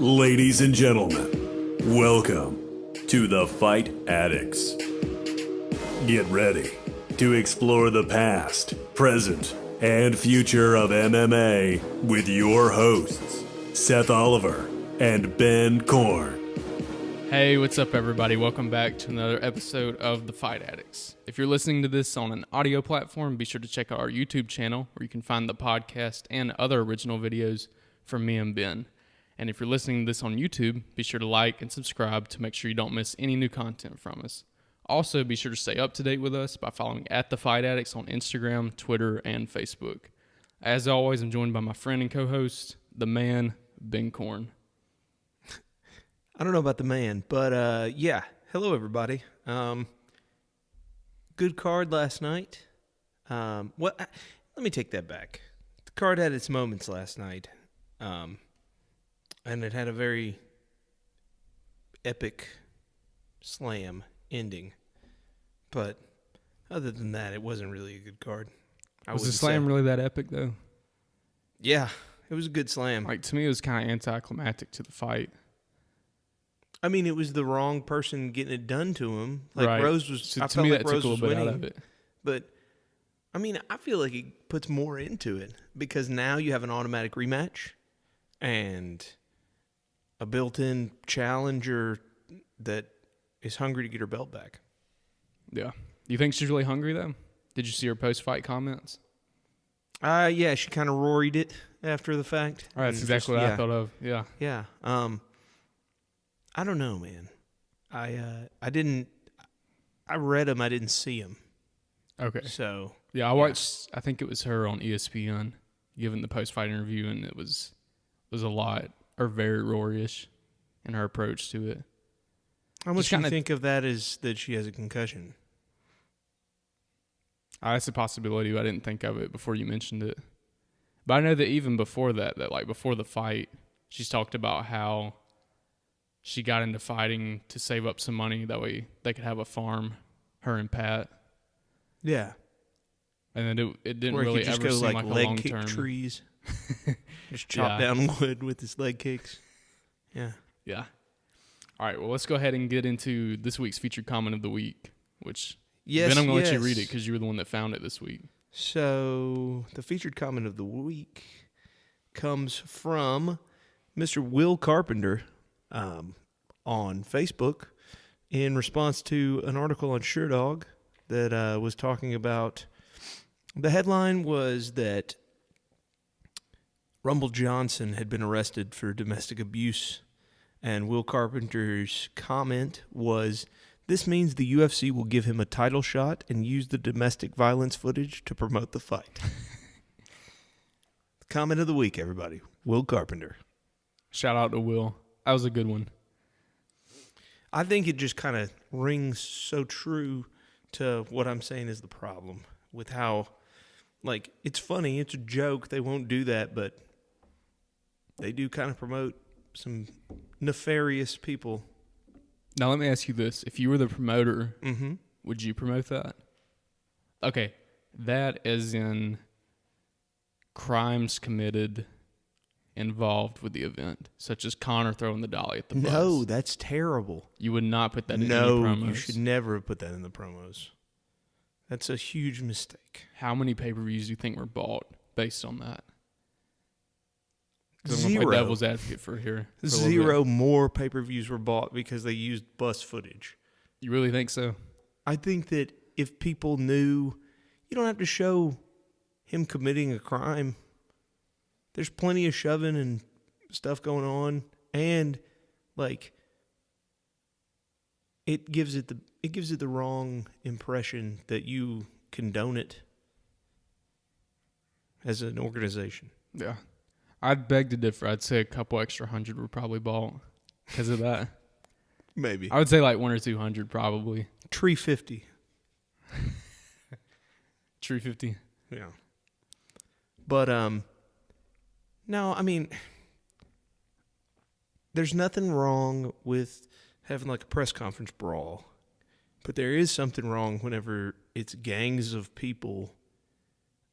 Ladies and gentlemen, welcome to the Fight Addicts. Get ready to explore the past, present, and future of MMA with your hosts, Seth Oliver and Ben Korn. Hey, what's up, everybody? Welcome back to another episode of The Fight Addicts. If you're listening to this on an audio platform, be sure to check out our YouTube channel where you can find the podcast and other original videos from me and Ben. And if you're listening to this on YouTube, be sure to like and subscribe to make sure you don't miss any new content from us. Also, be sure to stay up to date with us by following The Fight Addicts on Instagram, Twitter, and Facebook. As always, I'm joined by my friend and co-host, the man, Ben Korn. I don't know about the man, but yeah. Hello, everybody. Good card last night. Let me take that back. The card had its moments last night, and it had a very epic slam ending. But other than that, it wasn't really a good card. Was the slam really that epic, though? Yeah, it was a good slam. Like, to me, it was kind of anticlimactic to the fight. I mean, it was the wrong person getting it done to him. Like, right. Rose was. So I to felt me, like that took Rose a was little bit winning, out of it. But I mean, I feel like it puts more into it because now you have an automatic rematch and a built-in challenger that is hungry to get her belt back. Yeah. You think she's really hungry, though? Did you see her post-fight comments? Yeah, she kind of roaried it after the fact. All right, that's exactly what I thought of. Yeah. Yeah. I don't know, man. I read them. I didn't see them. Okay. So yeah, I watched. I think it was her on ESPN giving the post-fight interview, and it was a lot, or very roary-ish in her approach to it. How much do you think of that is that she has a concussion? That's a possibility. I didn't think of it before you mentioned it. But I know that even before that like before the fight, she's talked about how she got into fighting to save up some money. That way they could have a farm, her and Pat. Yeah. And then it didn't Where really he could ever just go seem like like a leg long-term. kick trees. Just chop down wood with his leg kicks. Yeah. Yeah. All right, well, let's go ahead and get into this week's featured comment of the week, which yes, Ben, I'm going to let you read it because you were the one that found it this week. So the featured comment of the week comes from Mr. Will Carpenter on Facebook in response to an article on SureDog that was talking about, the headline was that Rumble Johnson had been arrested for domestic abuse, and Will Carpenter's comment was, "This means the UFC will give him a title shot and use the domestic violence footage to promote the fight." Comment of the week, everybody. Will Carpenter. Shout out to Will. That was a good one. I think it just kind of rings so true to what I'm saying is the problem with how, like, it's funny, it's a joke, they won't do that, but they do kind of promote some nefarious people. Now, let me ask you this. If you were the promoter, Mm-hmm. would you promote that? Okay, that as in crimes committed involved with the event, such as Connor throwing the dolly at the bus. No, that's terrible. You would not put that in any No, promos. you should never have put that in the promos. That's a huge mistake. How many pay-per-views do you think were bought based on that? 'Cause I'm gonna Zero. play devil's advocate for here. For a little bit. Zero more pay-per-views were bought because they used bus footage. You really think so? I think that if people knew, you don't have to show him committing a crime. There's plenty of shoving and stuff going on, and like it gives it the wrong impression that you condone it as an organization. Yeah. I'd beg to differ. I'd say a couple extra hundred were probably bought because of that. Maybe. I would say like 100 or 200 probably. Tree 50. Tree 50. Yeah. But no, I mean, there's nothing wrong with having like a press conference brawl, but there is something wrong whenever it's gangs of people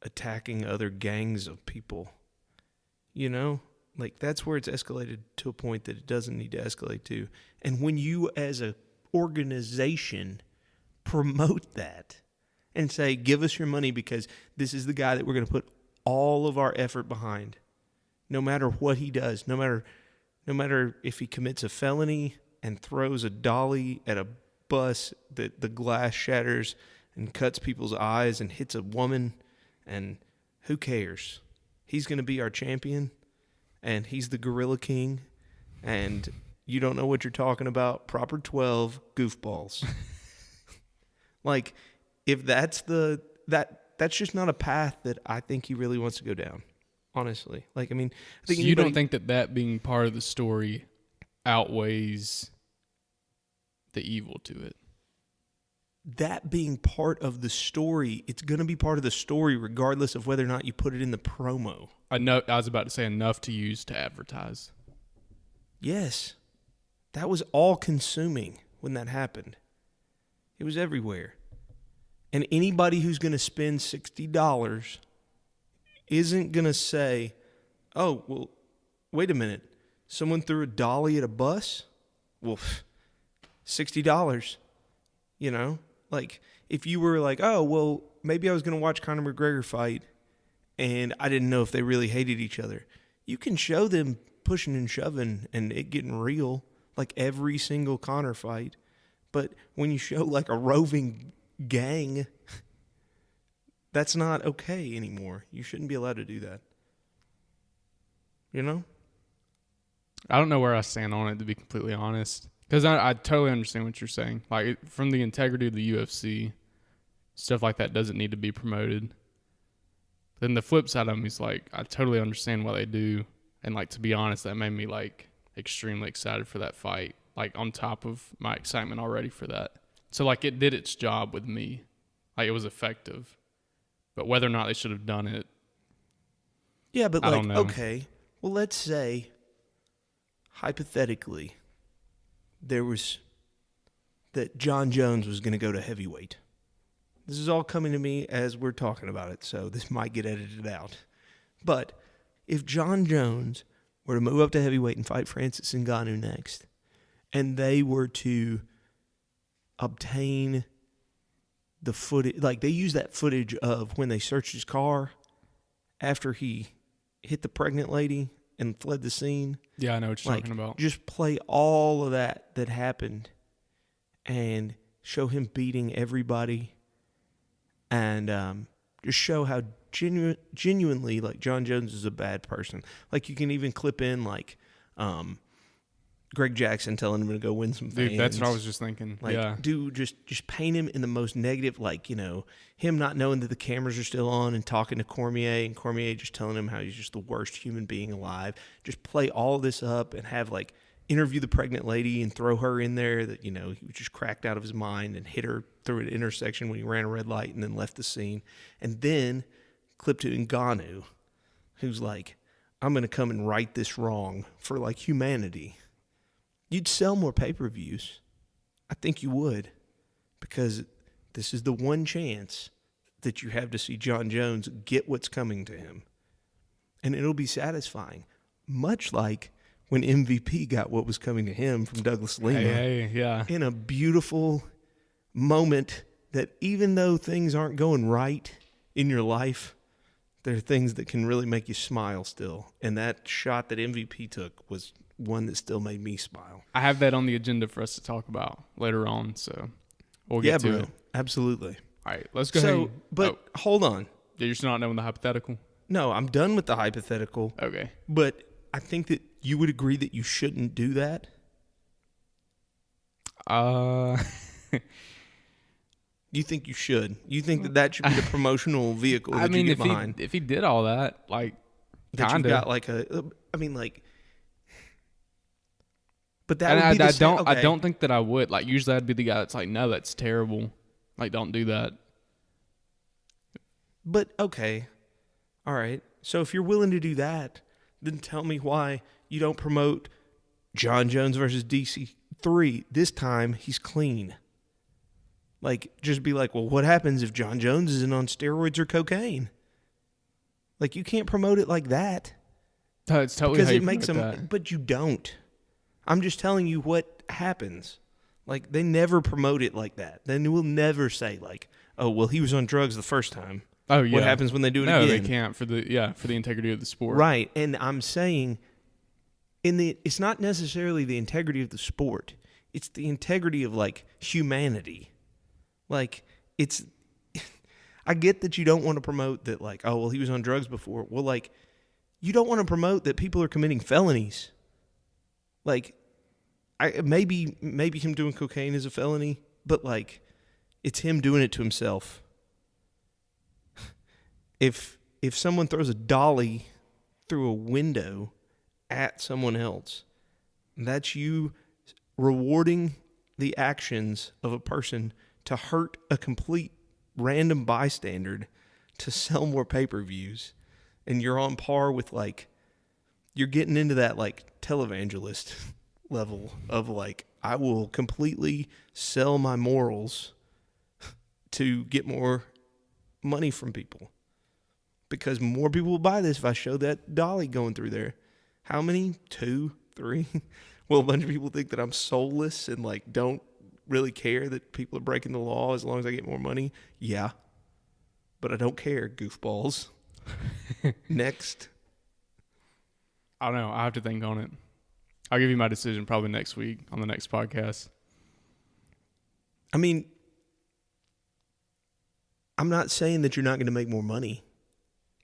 attacking other gangs of people. You know, Like, that's where it's escalated to a point that it doesn't need to escalate to. And when you, as a organization, promote that and say, give us your money because this is the guy that we're going to put all of our effort behind, no matter what he does, no matter if he commits a felony and throws a dolly at a bus that the glass shatters and cuts people's eyes and hits a woman, and who cares? He's going to be our champion, and he's the Gorilla King, and you don't know what you're talking about. Proper 12 goofballs. Like, if that's that's just not a path that I think he really wants to go down, honestly. Like, I mean, I think so you don't think that being part of the story outweighs the evil to it? That being part of the story, it's going to be part of the story regardless of whether or not you put it in the promo. I was about to say enough to use to advertise. Yes. That was all consuming when that happened. It was everywhere. And anybody who's going to spend $60 isn't going to say, oh, well, wait a minute. Someone threw a dolly at a bus? Well, $60, you know? Like, if you were like, oh, well, maybe I was going to watch Conor McGregor fight and I didn't know if they really hated each other. You can show them pushing and shoving and it getting real, like every single Conor fight. But when you show like a roving gang, that's not okay anymore. You shouldn't be allowed to do that. You know? I don't know where I stand on it, to be completely honest. Because I totally understand what you're saying. Like, from the integrity of the UFC, stuff like that doesn't need to be promoted. Then the flip side of me is, like, I totally understand what they do. And, like, to be honest, that made me, like, extremely excited for that fight. Like, on top of my excitement already for that. So, like, it did its job with me. Like, it was effective. But whether or not they should have done it, yeah, but I like, don't know. Okay, well, let's say, hypothetically, there was that John Jones was going to go to heavyweight. This is all coming to me as we're talking about it, so this might get edited out. But if John Jones were to move up to heavyweight and fight Francis Ngannou next, and they were to obtain the footage, like they use that footage of when they searched his car after he hit the pregnant lady and fled the scene. yeah, I know what you're talking about. Just play all of that happened and show him beating everybody and just show how genuinely like John Jones is a bad person. Like you can even clip in like Greg Jackson telling him to go win some fans. Dude, that's what I was just thinking. Like, yeah. dude, just paint him in the most negative, like, you know, him not knowing that the cameras are still on and talking to Cormier and Cormier just telling him how he's just the worst human being alive. Just play all this up and have, like, interview the pregnant lady and throw her in there that, you know, he was just cracked out of his mind and hit her through an intersection when he ran a red light and then left the scene. And then clip to Ngannou, who's like, I'm going to come and right this wrong for, like, humanity. You'd sell more pay-per-views. I think you would, because this is the one chance that you have to see John Jones get what's coming to him. And it'll be satisfying, much like when MVP got what was coming to him from Douglas Lima. Hey, yeah. In a beautiful moment that even though things aren't going right in your life, there are things that can really make you smile still. And that shot that MVP took was one that still made me smile. I have that on the agenda for us to talk about later on, so we'll get to it. Absolutely. All right, let's go ahead. But hold on. You're still not knowing the hypothetical? No, I'm done with the hypothetical. Okay. But I think that you would agree that you shouldn't do that. You think you should? You think that should be the promotional vehicle that you get behind? If he did all that, like, that kind you of. got like a, I mean, like, but that would be the don't. okay. I don't think that I would. Like, usually I'd be the guy that's like, no, that's terrible. Like, don't do that. But okay, all right. So if you're willing to do that, then tell me why you don't promote John Jones versus DC3. This time he's clean. Like, just be like, well, what happens if John Jones isn't on steroids or cocaine? Like, you can't promote it like that. It's totally because how you it makes promote them. that. But you don't. I'm just telling you what happens. Like, they never promote it like that. They will never say, like, oh, well, he was on drugs the first time. Oh yeah. What happens when they do it no, again? they can't for the integrity of the sport. Right. And I'm saying it's not necessarily the integrity of the sport. It's the integrity of, like, humanity. Like, it's I get that you don't want to promote that, like, oh, well, he was on drugs before. Well, like, you don't want to promote that people are committing felonies. Like, maybe him doing cocaine is a felony, but, like, it's him doing it to himself. If someone throws a dolly through a window at someone else, that's you rewarding the actions of a person to hurt a complete random bystander to sell more pay-per-views, and you're on par with, like, you're getting into that, like, televangelist level of, like, I will completely sell my morals to get more money from people, because more people will buy this if I show that dolly going through there. How many? 2, 3? Will a bunch of people think that I'm soulless and, like, don't really care that people are breaking the law as long as I get more money? Yeah. But I don't care, goofballs. Next. I don't know. I have to think on it. I'll give you my decision probably next week on the next podcast. I mean, I'm not saying that you're not going to make more money.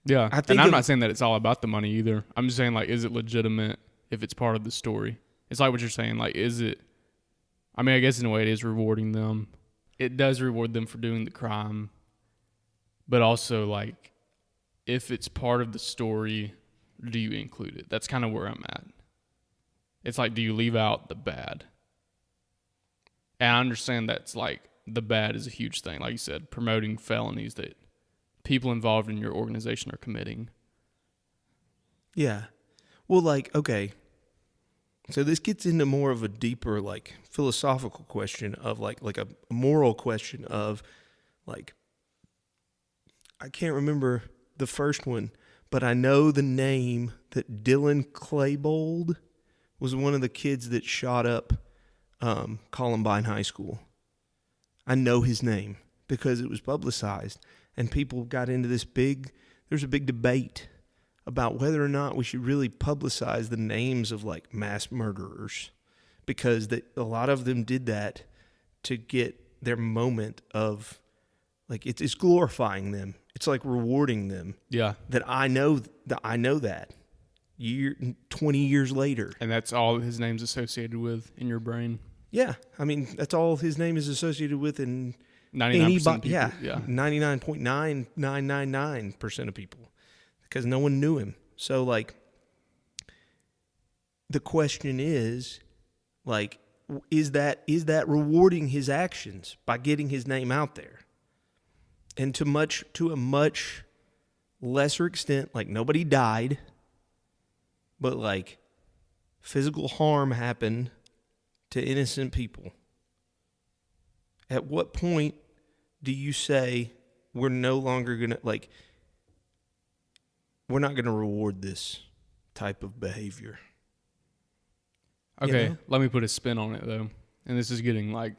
Yeah. I think and I'm not saying that it's all about the money either. I'm just saying, like, is it legitimate if it's part of the story? It's like what you're saying. Like, is it? I mean, I guess in a way it is rewarding them. It does reward them for doing the crime. But also, like, if it's part of the story, do you include it? That's kind of where I'm at. It's like, do you leave out the bad? And I understand that's, like, the bad is a huge thing. Like you said, promoting felonies that people involved in your organization are committing. Yeah. Well, like, okay. So this gets into more of a deeper, like, philosophical question of, like a moral question of, like, I can't remember the first one, but I know the name that Dylan Klebold was one of the kids that shot up Columbine High School. I know his name because it was publicized, and people got into there's a big debate about whether or not we should really publicize the names of, like, mass murderers, because a lot of them did that to get their moment of, like, it's glorifying them. It's like rewarding them. Yeah. That I know that 20 years later. And that's all his name's associated with in your brain. Yeah. I mean, that's all his name is associated with in 99% of people. Yeah. Yeah. 99.9999% of people, because no one knew him. So, like, the question is, like, is that rewarding his actions by getting his name out there? And to a much lesser extent, like, nobody died, but, like, physical harm happened to innocent people. At what point do you say we're no longer going to, like, we're not going to reward this type of behavior? Okay, You know? let me put a spin on it, though. And this is getting, like,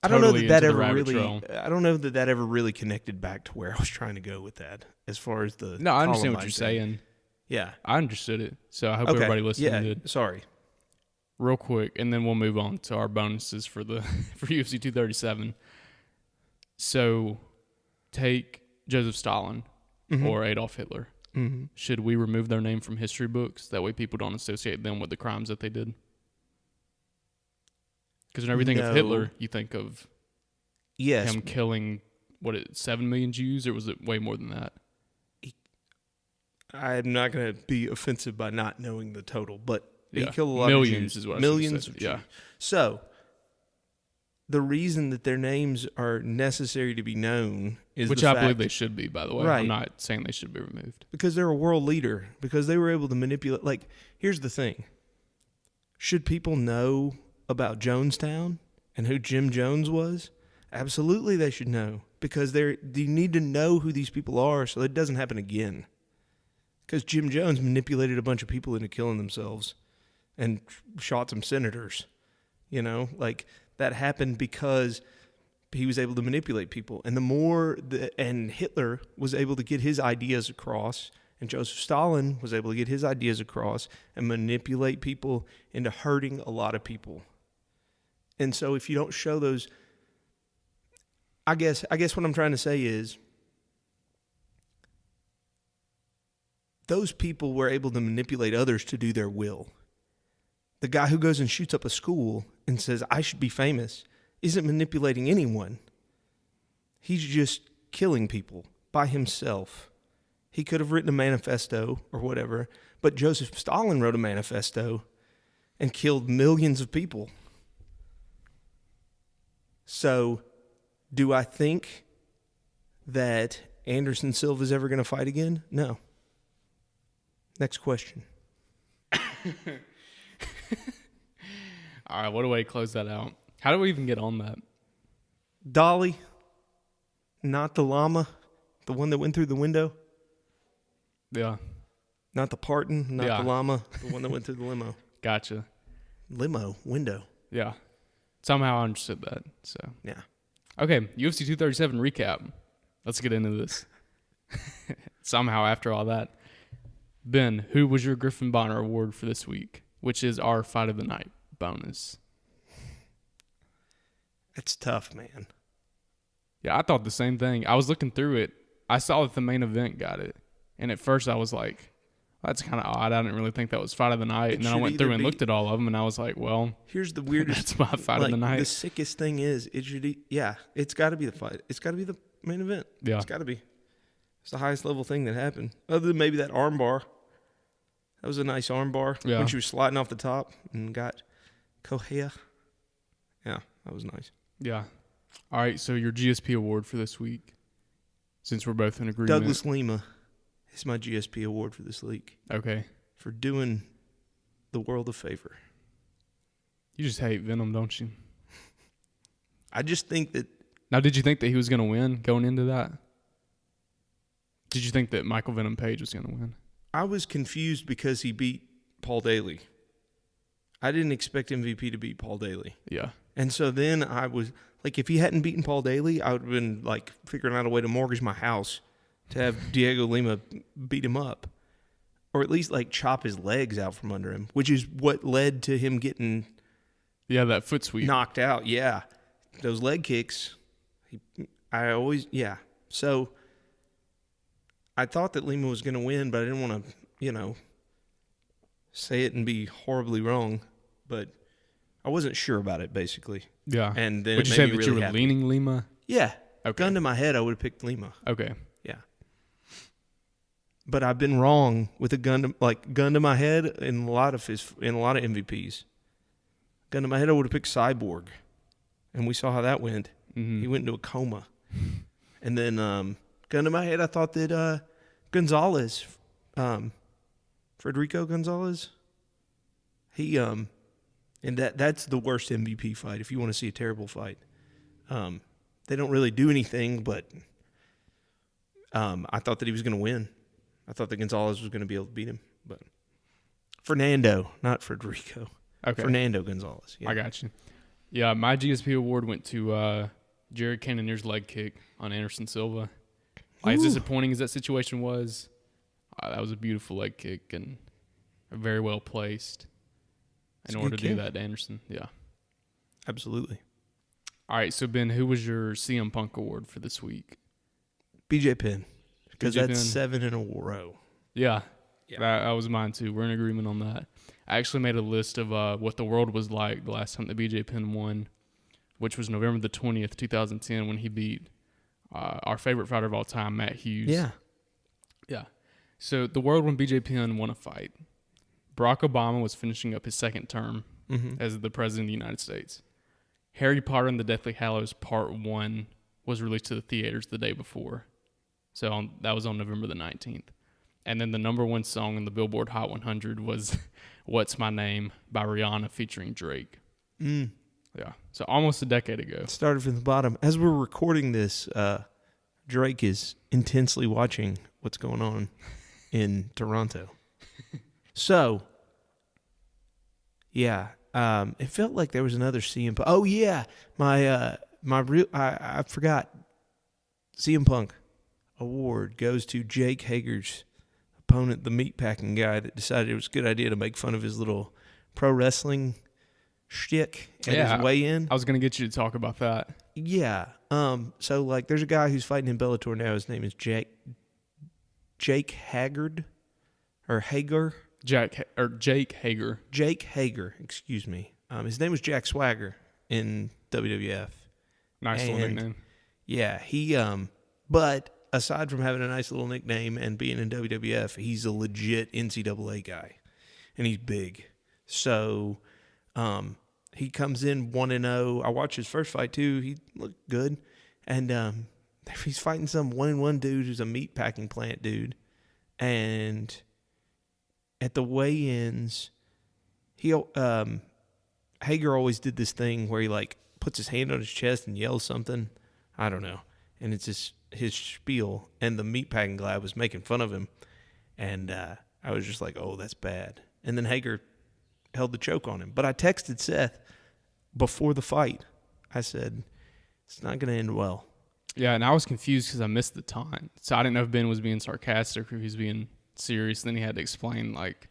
I don't know totally that into the ever rabbit really. trail. I don't know that ever really connected back to where I was trying to go with that, as far as the. No, I understand what Columbine you're thing. saying. Yeah. I understood it. So I hope Okay. everybody listening did. Sorry. Real quick, and then we'll move on to our bonuses for UFC 237. So, take Joseph Stalin or Adolf Hitler. Mm-hmm. Should we remove their name from history books? That way people don't associate them with the crimes that they did. Because whenever you think of Hitler, you think of him killing, 7 million Jews? Or was it way more than that? I'm not going to be offensive by not knowing the total, but he Yeah. killed a lot Millions of Jews. is what I Millions should of have said. Jews. Yeah. So, the reason that their names are necessary to be known is Which the I fact, believe they should be, by the way. Right. I'm not saying they should be removed. because they're a world leader, because they were able to manipulate. Like, here's the thing. Should people know about Jonestown and who Jim Jones was? Absolutely they should know, because you need to know who these people are so it doesn't happen again. Because Jim Jones manipulated a bunch of people into killing themselves and shot some senators. You know, like that happened because he was able to manipulate people. And and Hitler was able to get his ideas across, and Joseph Stalin was able to get his ideas across and manipulate people into hurting a lot of people. And so if you don't show those, I guess what I'm trying to say is those people were able to manipulate others to do their will. The guy who goes and shoots up a school and says, I should be famous, isn't manipulating anyone. He's just killing people by himself. He could have written a manifesto or whatever, but Joseph Stalin wrote a manifesto and killed millions of people. So, do I think that Anderson Silva's ever going to fight again? No. Next question. All right, what a way to close that out. How do we even get on that? Dolly, not the llama, the one that went through the window. Yeah. Not the Parton, not Yeah. the llama, the one that went through the limo. Gotcha. Limo, window. Yeah. Somehow I understood that. So Yeah. okay, UFC 237 recap. Let's get into this. Somehow after all that. Ben, who was your Griffin Bonner award for this week? Which is our Fight of the Night bonus. It's tough, man. Yeah, I thought the same thing. I was looking through it. I saw that the main event got it. And at first I was like, that's kind of odd. I didn't really think that was Fight of the Night. And then I went through and looked at all of them, and I was like, well, here's the weirdest. that's my Fight of the Night. The sickest thing is, it's got to be the fight. It's got to be the main event. Yeah. It's got to be. It's the highest level thing that happened. Other than maybe that arm bar. That was a nice arm bar. Yeah. When she was sliding off the top and got Kohea. Yeah, that was nice. Yeah. All right, so your GSP award for this week, since we're both in agreement. Douglas Lima is my GSP award for this week. Okay. For doing the world a favor. You just hate Venom, don't you? I just think that... Now, did you think that he was going to win going into that? Did you think that Michael Venom Page was going to win? I was confused because he beat Paul Daly. I didn't expect MVP to beat Paul Daly. Yeah. And so then I was... Like, if he hadn't beaten Paul Daly, I would have been, like, figuring out a way to mortgage my house to have Diego Lima beat him up. Or at least, like, chop his legs out from under him, which is what led to him getting... Yeah, that foot sweep. Knocked out, yeah. Those leg kicks, So, I thought that Lima was going to win, but I didn't want to, say it and be horribly wrong. But I wasn't sure about it, basically. Yeah. And then would it you made say me that really you were happy. leaning Lima? Yeah. Okay. Gun to my head, I would have picked Lima. Okay. Yeah. But I've been wrong with a gun to my head in a lot of MVPs. Gun to my head, I would have picked Cyborg, and we saw how that went. Mm-hmm. He went into a coma. And then gun to my head, I thought that Gonzalez, Federico Gonzalez, he and that's the worst MVP fight if you want to see a terrible fight. They don't really do anything, but I thought that he was going to win. I thought that Gonzalez was going to be able to beat him, but Fernando, not Federico. Okay. Fernando Gonzalez. Yeah. I got you. Yeah, my GSP award went to Jared Cannonier's leg kick on Anderson Silva. Like, as disappointing as that situation was, that was a beautiful leg kick and very well placed in order to do that to Anderson. Yeah. Absolutely. All right, so Ben, who was your CM Punk award for this week? BJ Penn. Because BJ that's Penn. 7 in a row. Yeah. That was mine too. We're in agreement on that. I actually made a list of what the world was like the last time that BJ Penn won, which was November the 20th, 2010, when he beat our favorite fighter of all time, Matt Hughes. Yeah. Yeah. So the world when BJ Penn won a fight, Barack Obama was finishing up his second term as the president of the United States. Harry Potter and the Deathly Hallows Part 1 was released to the theaters the day before. So that was on November the 19th. And then the number one song in the Billboard Hot 100 was What's My Name by Rihanna featuring Drake. Yeah. So almost a decade ago. Started from the bottom. As we're recording this, Drake is intensely watching what's going on in Toronto. So, yeah, it felt like there was another CM Punk. Oh yeah, I forgot. CM Punk award goes to Jake Hager's opponent, the meatpacking guy that decided it was a good idea to make fun of his little pro wrestling shtick at his weigh-in. I was going to get you to talk about that. Yeah. So, like, there's a guy who's fighting in Bellator now. His name is Jake Haggard. Or Hager. Jake Hager. Jake Hager, excuse me. His name was Jack Swagger in WWF. Nice little nickname. Yeah, he but aside from having a nice little nickname and being in WWF, he's a legit NCAA guy. And he's big. So he comes in 1-0. I watched his first fight too. He looked good. And he's fighting some 1-1 dude who's a meat packing plant dude. And at the weigh-ins, Hager always did this thing where he like puts his hand on his chest and yells something. I don't know. And it's his spiel. And the meatpacking guy was making fun of him. And I was just like, oh, that's bad. And then Hager held the choke on him. But I texted Seth before the fight. I said, it's not going to end well. Yeah, and I was confused because I missed the time. So I didn't know if Ben was being sarcastic or if he was being serious. Then he had to explain, like,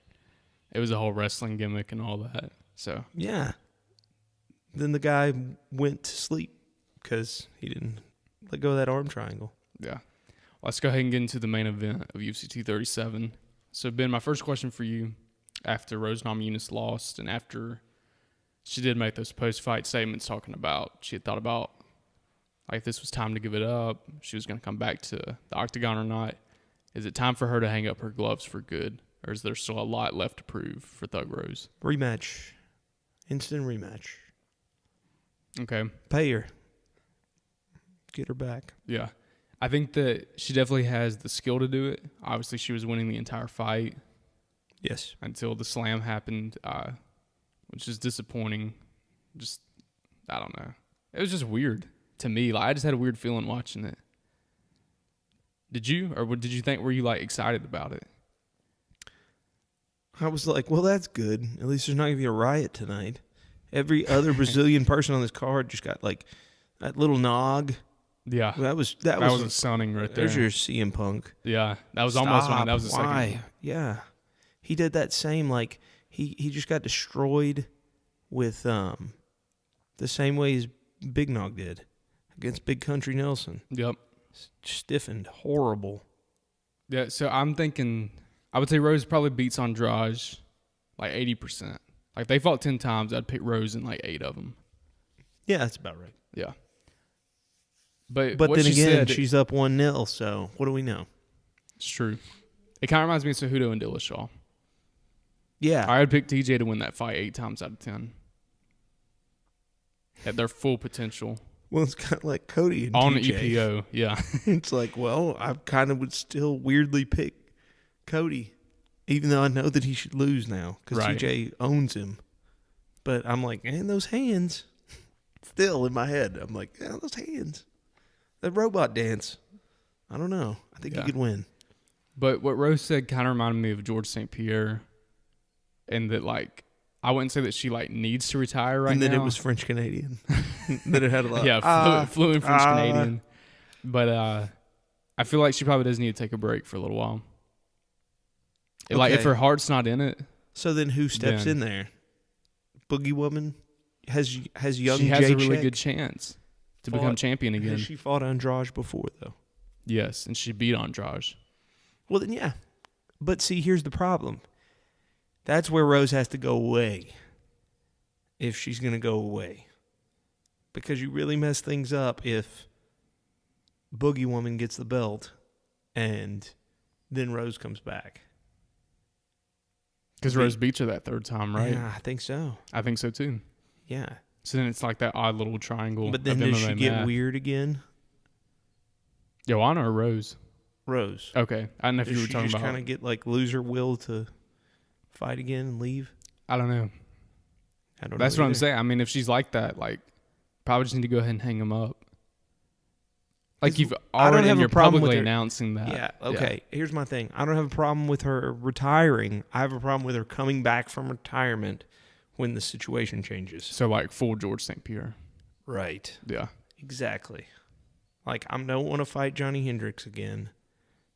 it was a whole wrestling gimmick and all that. So yeah. Then the guy went to sleep because he didn't let go of that arm triangle. Yeah. Well, let's go ahead and get into the main event of UFC 237. So, Ben, my first question for you, after Rose Namajunas lost and after she did make those post-fight statements talking about she had thought about, like, this was time to give it up, she was going to come back to the octagon or not. Is it time for her to hang up her gloves for good, or is there still a lot left to prove for Thug Rose? Rematch. Instant rematch. Okay. Pay her. Get her back. Yeah. I think that she definitely has the skill to do it. Obviously, she was winning the entire fight. Yes. Until the slam happened, which is disappointing. Just, I don't know. It was just weird to me. Like, I just had a weird feeling watching it. Did you? Or did you think, were you, like, excited about it? I was like, well, that's good. At least there's not going to be a riot tonight. Every other Brazilian person on this card just got, like, that little nog. Yeah. That was stunning right there. There's your CM Punk. Yeah. That was almost mine. That was the second one. Yeah. He did that same, like, he just got destroyed with the same way as Big Nog did against Big Country Nelson. Yep. Stiffened. Horrible. Yeah, so I'm thinking, I would say Rose probably beats Andrade like 80%. Like, they fought 10 times, I'd pick Rose in like 8 of them. Yeah, that's about right. Yeah. But then again, she's up 1-0, so what do we know? It's true. It kind of reminds me of Cejudo and Dillashaw. Yeah. I would pick TJ to win that fight 8 times out of 10. At their full potential. Well, it's kind of like Cody and on TJ. EPO, yeah. It's like, well, I kind of would still weirdly pick Cody, even though I know that he should lose now because right. TJ owns him. But I'm like, man, those hands. Still in my head, I'm like, yeah, those hands. That robot dance. I don't know. I think he could win. But what Rose said kind of reminded me of George St. Pierre, and that, like, I wouldn't say that she, like, needs to retire right now. And then it was French Canadian. That it had a lot. Yeah, fluent French Canadian. But I feel like she probably does need to take a break for a little while. Okay. Like, if her heart's not in it. So then who steps in there? Boogie Woman has young. She has Jay a really Check good chance to become champion again. Has she fought Andrade before though? Yes, and she beat Andrade. Well then, yeah. But see, here's the problem. That's where Rose has to go away. If she's going to go away. Because you really mess things up if Boogie Woman gets the belt and then Rose comes back. Because Rose beats her that third time, right? Yeah, I think so. I think so too. Yeah. So then it's like that odd little triangle. But then does she get weird again? Joanna or Rose? Rose. Okay. I don't know if you were talking about. Kind of get like loser will to fight again and leave? I don't know. That's what I'm saying. I mean, if she's like that, like, probably just need to go ahead and hang him up. Like you've I don't already, have and a you're problem with publicly her- announcing that. Yeah, okay. Here's my thing. I don't have a problem with her retiring. I have a problem with her coming back from retirement when the situation changes. So like full George St. Pierre. Right. Yeah. Exactly. Like, I don't want to fight Johnny Hendricks again.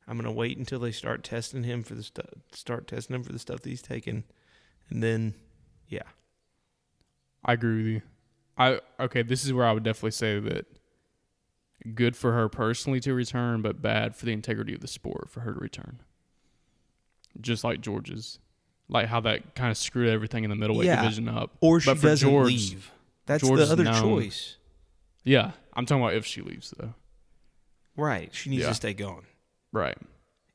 I'm going to wait until they start testing him for the stuff that he's taking. And then, yeah. I agree with you. Okay, this is where I would definitely say that good for her personally to return, but bad for the integrity of the sport for her to return. Just like George's. Like how that kind of screwed everything in the middleweight division up. Or she But for doesn't George, leave. That's George the is other known. choice. Yeah, I'm talking about if she leaves, though. Right. She needs Yeah. to stay gone. Right.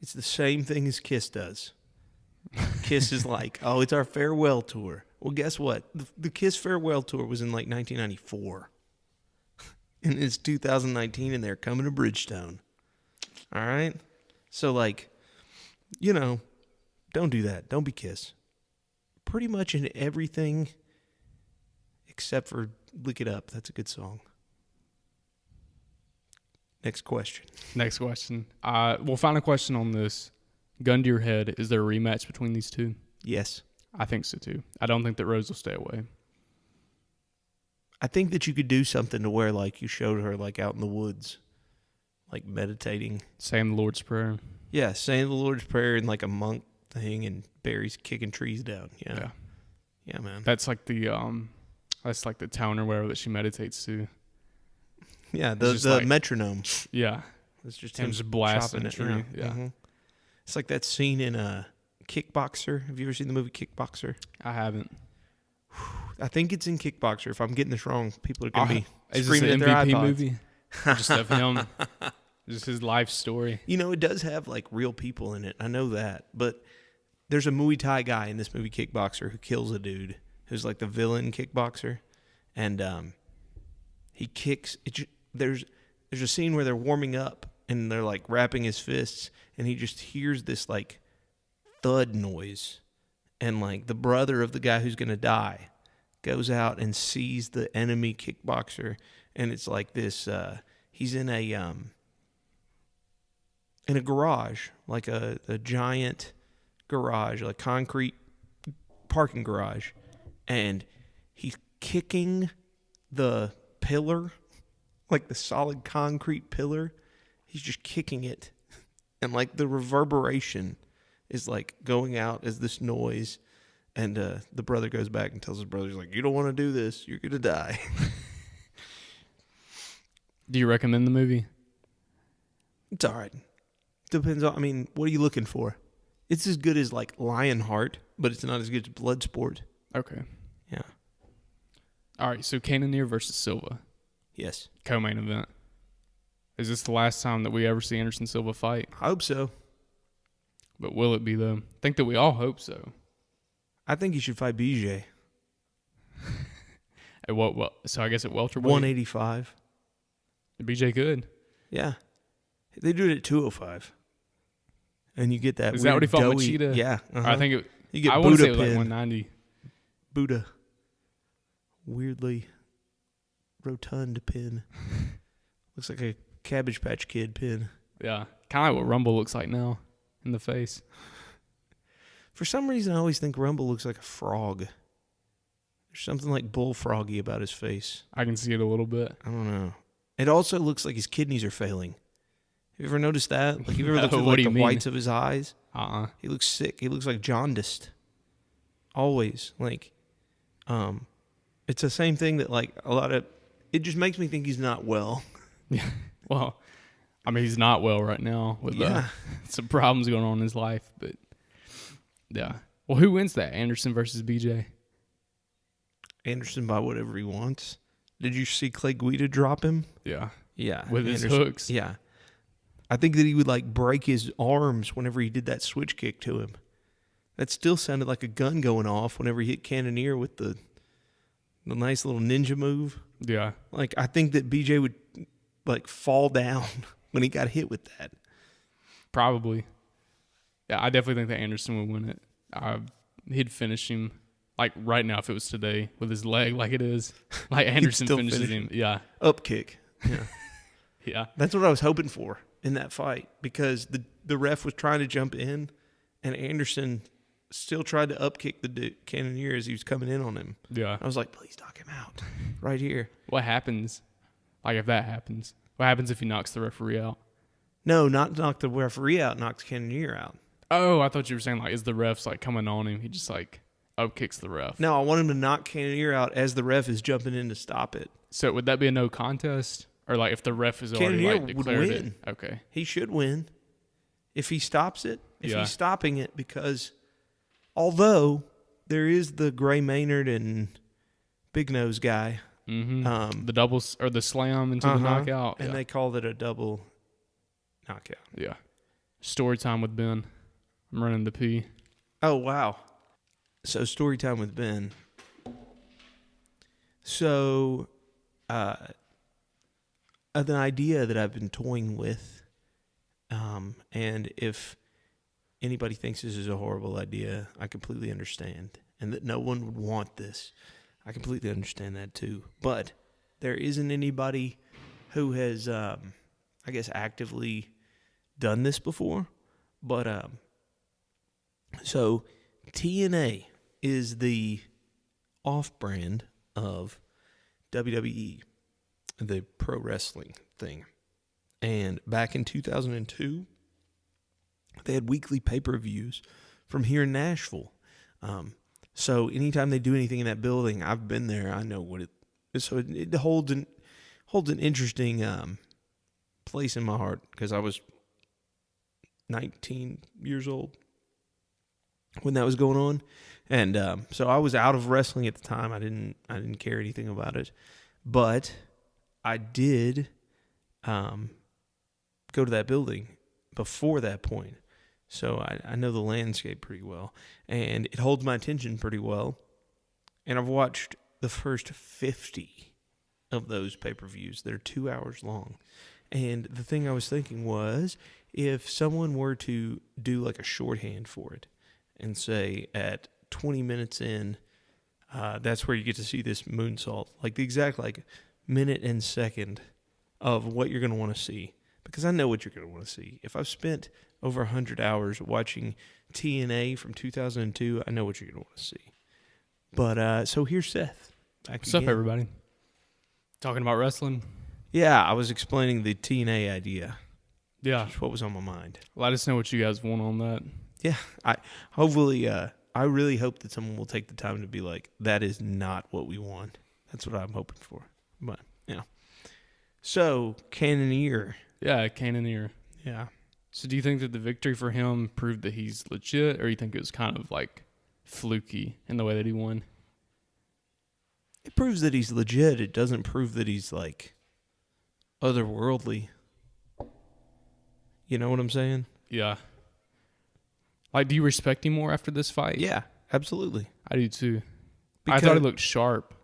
It's the same thing as Kiss does. Kiss is like, oh, it's our farewell tour. Well, guess what? The Kiss farewell tour was in like 1994. And it's 2019 and they're coming to Bridgestone. All right? So, like, you know, don't do that. Don't be Kiss. Pretty much in everything except for Lick It Up. That's a good song. Next question. Next question. Well, final question on this. Gun to your head, is there a rematch between these two? Yes. I think so, too. I don't think that Rose will stay away. I think that you could do something to where, like, you showed her, like, out in the woods, like, meditating. Saying the Lord's Prayer. Yeah, saying the Lord's Prayer in, like, a monk thing, and Barry's kicking trees down. Yeah. Yeah, man. That's like the town or wherever that she meditates to. Yeah, It's just the like- metronome. Yeah. It's just Him him just blasting chopping a it. tree. Yeah. Mhm. It's like that scene in Kickboxer. Have you ever seen the movie Kickboxer? I haven't. I think it's in Kickboxer. If I'm getting this wrong, people are going to be Is this screaming an at their MVP iPods. movie? Just of him. Just his life story. You know, it does have, like, real people in it. I know that. But there's a Muay Thai guy in this movie Kickboxer who kills a dude who's, like, the villain kickboxer. And he kicks. There's a scene where they're warming up and they're, like, wrapping his fists. And he just hears this, like, thud noise. And, like, the brother of the guy who's going to die goes out and sees the enemy kickboxer. And it's like this, he's in a garage, like a giant garage, like concrete parking garage. And he's kicking the pillar, like the solid concrete pillar. He's just kicking it. And, like, the reverberation is, like, going out as this noise. And the brother goes back and tells his brother, he's like, you don't want to do this. You're going to die. Do you recommend the movie? It's all right. Depends on, I mean, what are you looking for? It's as good as, like, Lionheart, but it's not as good as Bloodsport. Okay. Yeah. All right, so Cannonier versus Silva. Yes. Co-main event. Is this the last time that we ever see Anderson Silva fight? I hope so. But will it be, though? I think that we all hope so. I think you should fight BJ. At what? Well, so I guess at welterweight. 185. BJ good. Yeah. They do it at 205. And you get that Is weird that what he fought doughy, Machida? Yeah. I think it. You get I want to Buddha say it was like pin. 190. Buddha. Weirdly rotund pin. Looks like a Cabbage Patch Kid pin. Yeah, kind of like what Rumble looks like now in the face. For some reason, I always think Rumble looks like a frog. There's something like bullfroggy about his face. I can see it a little bit. I don't know. It also looks like his kidneys are failing. Have you ever noticed that? Like, you ever looked at, What like, do you the mean? whites of his eyes? Uh-uh. He looks sick. He looks like jaundiced. Always. Like, it's the same thing that, like, it just makes me think he's not well. Yeah. Well, I mean, he's not well right now with some problems going on in his life, but yeah. Well, who wins that? Anderson versus BJ? Anderson by whatever he wants. Did you see Clay Guida drop him? Yeah. Yeah. With his Anderson- hooks. Yeah. I think that he would, like, break his arms whenever he did that switch kick to him. That still sounded like a gun going off whenever he hit Cannonier with the nice little ninja move. Yeah. Like, I think that BJ would, like, fall down when he got hit with that. Probably. Yeah, I definitely think that Anderson would win it. He'd finish him, like, right now if it was today, with his leg like it is. Like, Anderson still finishes finish him. him. Yeah. Up kick. Yeah. Yeah. That's what I was hoping for in that fight, because the ref was trying to jump in, and Anderson still tried to upkick the Cannonier as he was coming in on him. Yeah. I was like, please knock him out right here. What happens? Like, if that happens, what happens if he knocks the referee out? No, not knock the referee out, knock the Cannonier out. Oh, I thought you were saying, like, is the ref's, like, coming on him? He just, like, upkicks the ref. No, I want him to knock Cannonier out as the ref is jumping in to stop it. So would that be a no contest? Or, like, if the ref has already, Cannonier like, would declared win. it? Okay. He should win if he stops it, if he's stopping it, because although there is the Gray Maynard and Big Nose guy. Mm-hmm. The doubles or the slam into the knockout. And they called it a double knockout. Yeah. Story time with Ben. I'm running the P. Oh, wow. So, story time with Ben. So, an idea that I've been toying with, and if anybody thinks this is a horrible idea, I completely understand. And that no one would want this. I completely understand that too. But there isn't anybody who has, I guess, actively done this before. But, so TNA is the off-brand of WWE, the pro wrestling thing. And back in 2002, they had weekly pay-per-views from here in Nashville. So anytime they do anything in that building, I've been there. I know what it. So it holds an interesting place in my heart, because I was 19 years old when that was going on, and so I was out of wrestling at the time. I didn't care anything about it, but I did go to that building before that point. So I know the landscape pretty well, and it holds my attention pretty well. And I've watched the first 50 of those pay-per-views. They're 2 hours long. And the thing I was thinking was, if someone were to do like a shorthand for it and say at 20 minutes in, that's where you get to see this moonsault, like the exact like minute and second of what you're going to want to see. Because I know what you're going to want to see. If I've spent over 100 hours watching TNA from 2002, I know what you're going to want to see. But, so here's Seth. What's up, everybody? Talking about wrestling? Yeah, I was explaining the TNA idea. Yeah. Just what was on my mind. Let us know what you guys want on that. Yeah, I really hope that someone will take the time to be like, that is not what we want. That's what I'm hoping for. But, yeah. So, Cannonier. Yeah, Cannonier. Yeah. So do you think that the victory for him proved that he's legit, or you think it was kind of like fluky in the way that he won? It proves that he's legit. It doesn't prove that he's like otherworldly. You know what I'm saying? Yeah. Like, do you respect him more after this fight? Yeah, absolutely. I do too. Because, I thought he looked sharp.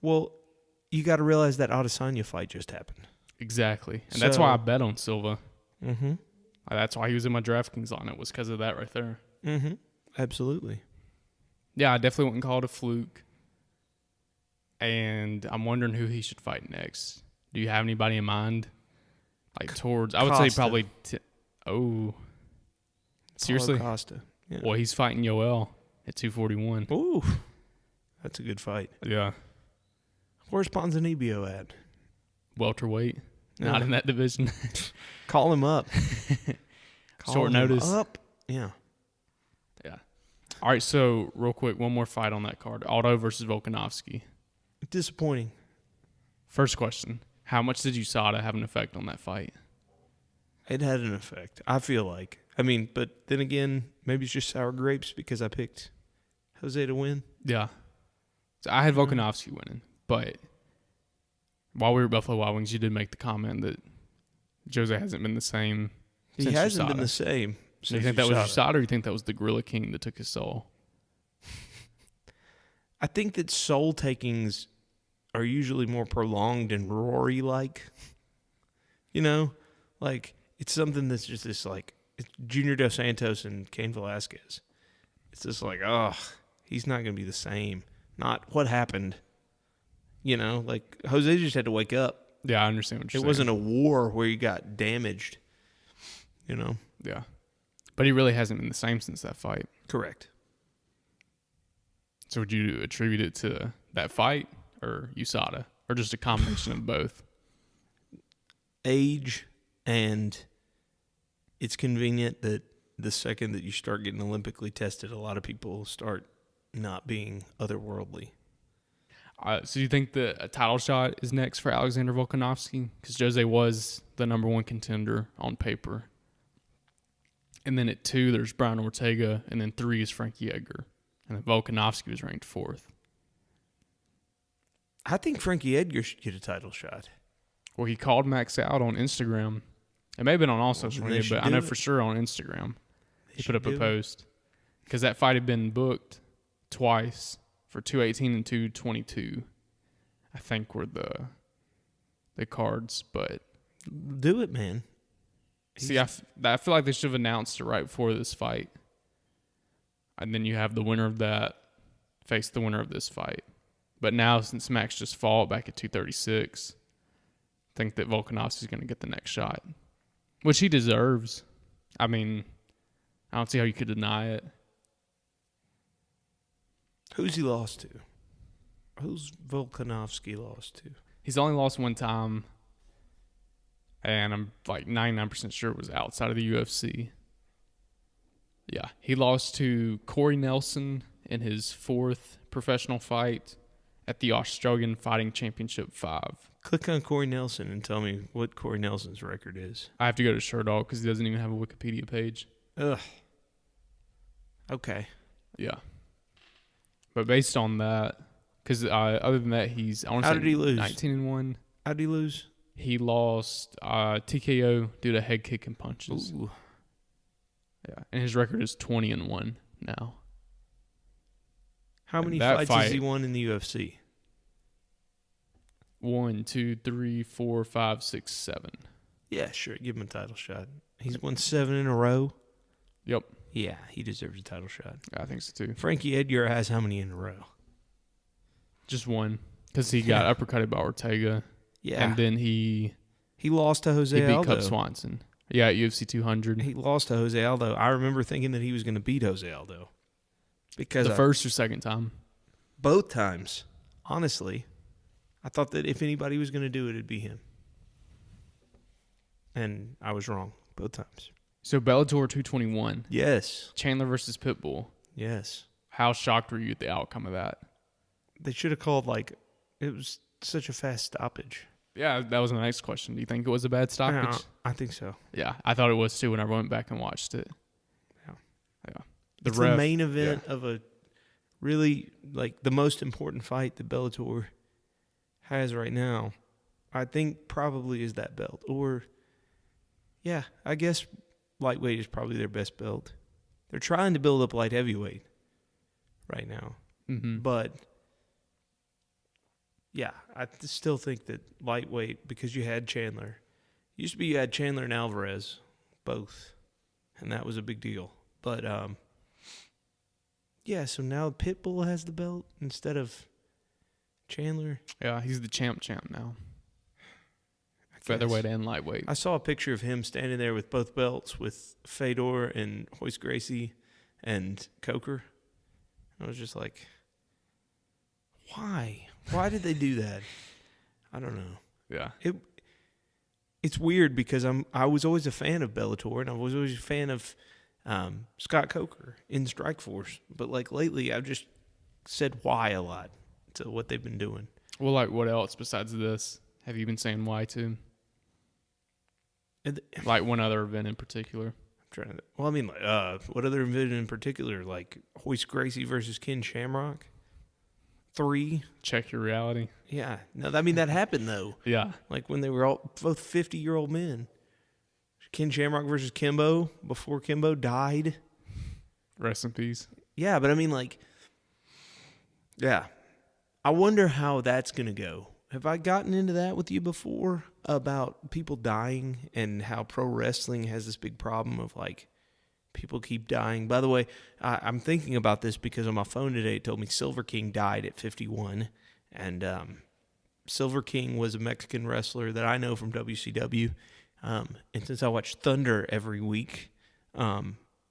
Well, you got to realize that Adesanya fight just happened. Exactly. And that's why I bet on Silva. Mm-hmm. That's why he was in my DraftKings on it, was because of that right there. Mm-hmm. Absolutely. Yeah, I definitely wouldn't call it a fluke. And I'm wondering who he should fight next. Do you have anybody in mind? Like towards, I would say probably. Seriously? Costa. Yeah. Well, he's fighting Yoel at 241. Ooh, that's a good fight. Yeah. Where's Ponzinibbio at? Welterweight. Not in that division. Call him up. Short notice. Up. Yeah. Yeah. All right, so real quick, one more fight on that card. Aldo versus Volkanovski. Disappointing. First question. How much did USADA have an effect on that fight? It had an effect, I feel like. I mean, but then again, maybe it's just sour grapes because I picked Jose to win. Yeah. So I had Volkanovski winning, but while we were at Buffalo Wild Wings, you did make the comment that Jose hasn't been the same. He hasn't USADA. been the same. Do you think that was USADA, or you think that was the Gorilla King that took his soul? I think that soul takings are usually more prolonged and Rory-like. You know? Like, it's something that's just this, like, it's Junior Dos Santos and Cain Velasquez. It's just like, oh, he's not going to be the same. Not what happened. You know? Like, Jose just had to wake up. Yeah, I understand what you're saying. It wasn't a war where he got damaged, you know? Yeah. But he really hasn't been the same since that fight. Correct. So would you attribute it to that fight or USADA? Or just a combination of both? Age, and it's convenient that the second that you start getting Olympically tested, a lot of people start not being otherworldly. So you think that a title shot is next for Alexander Volkanovski? Because Jose was the number one contender on paper. And then at 2, there's Brian Ortega. And then 3 is Frankie Edgar. And then Volkanovski was ranked 4th. I think Frankie Edgar should get a title shot. Well, he called Max out on Instagram. It may have been on all social media, but I know for sure on Instagram. He put up a post. Because that fight had been booked twice for 218 and 222. I think were the cards, but... Do it, man. See, I feel like they should have announced it right before this fight. And then you have the winner of that face the winner of this fight. But now, since Max just fought back at 236, I think that Volkanovski's going to get the next shot, which he deserves. I mean, I don't see how you could deny it. Who's he lost to? Who's Volkanovski lost to? He's only lost one time, and I'm like 99% sure it was outside of the UFC. Yeah, he lost to Corey Nelson in his 4th professional fight at the Australian Fighting Championship 5. Click on Corey Nelson and tell me what Corey Nelson's record is. I have to go to Sherdog because he doesn't even have a Wikipedia page. Ugh. Okay. Yeah. But based on that, because other than that, How did he lose? 19-1. How did he lose? He lost TKO due to head kick and punches. Ooh. Yeah, and his record is 20-1 now. How many fights has he won in the UFC? 1, 2, 3, 4, 5, 6, 7. Yeah, sure. Give him a title shot. He's won 7 in a row. Yep. Yeah, he deserves a title shot. I think so too. Frankie Edgar has how many in a row? Just 1, because he got uppercutted by Ortega. Yeah. And then he lost to Jose beat Aldo. Cub Swanson. Yeah, at UFC 200. He lost to Jose Aldo. I remember thinking that he was going to beat Jose Aldo. Because the first or second time? Both times. Honestly. I thought that if anybody was going to do it, it'd be him. And I was wrong both times. So Bellator 221. Yes. Chandler versus Pitbull. Yes. How shocked were you at the outcome of that? They should have called, it was such a fast stoppage. Yeah, that was my next question. Do you think it was a bad stoppage? Yeah, I think so. Yeah, I thought it was too whenever I went back and watched it. Yeah. Yeah. It's the main event of a really, the most important fight that Bellator has right now. I think probably is that belt. Or, yeah, I guess lightweight is probably their best belt. They're trying to build up light heavyweight right now. Mm-hmm. But, yeah, I still think that lightweight, because you had Chandler. Used to be you had Chandler and Alvarez, both. And that was a big deal. But, yeah, so now Pitbull has the belt instead of Chandler. Yeah, he's the champ now. Featherweight and lightweight. I saw a picture of him standing there with both belts with Fedor and Royce Gracie and Coker. I was just like, why? Why did they do that? I don't know. Yeah. It's weird because I was always a fan of Bellator and I was always a fan of Scott Coker in Strikeforce. But lately I've just said why a lot to what they've been doing. Well, what else besides this have you been saying why to? One other event in particular. What other event in particular? Royce Gracie versus Ken Shamrock? 3. Check your reality. Yeah. No, that happened though. Yeah. When they were all both 50-year-old men. Ken Shamrock versus Kimbo before Kimbo died. Rest in peace. Yeah, but yeah. I wonder how that's going to go. Have I gotten into that with you before about people dying and how pro wrestling has this big problem of people keep dying? By the way, I'm thinking about this because on my phone today it told me Silver King died at 51, and Silver King was a Mexican wrestler that I know from WCW. And since I watch Thunder every week,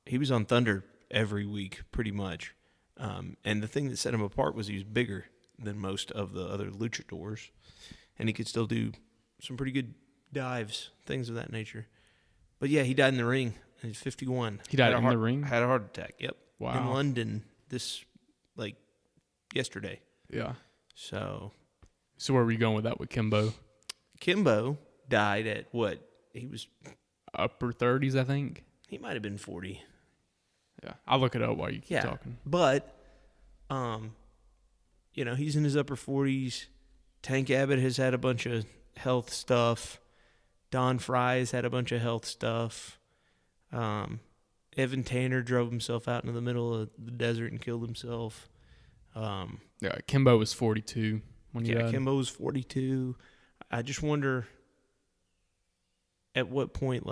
he was on Thunder every week pretty much. And the thing that set him apart was he was bigger than most of the other luchadors. And he could still do some pretty good dives, things of that nature. But yeah, he died in the ring. He's 51. He died in the ring? Had a heart attack, yep. Wow. In London yesterday. Yeah. So where were you going with that with Kimbo? Kimbo died at what? He was upper 30s, I think. He might have been 40. Yeah. I'll look it up while you keep talking. But, he's in his upper 40s. Tank Abbott has had a bunch of health stuff. Don Fry has had a bunch of health stuff. Evan Tanner drove himself out into the middle of the desert and killed himself. Kimbo was 42 when he died. Yeah, Kimbo was 42. I just wonder at what point,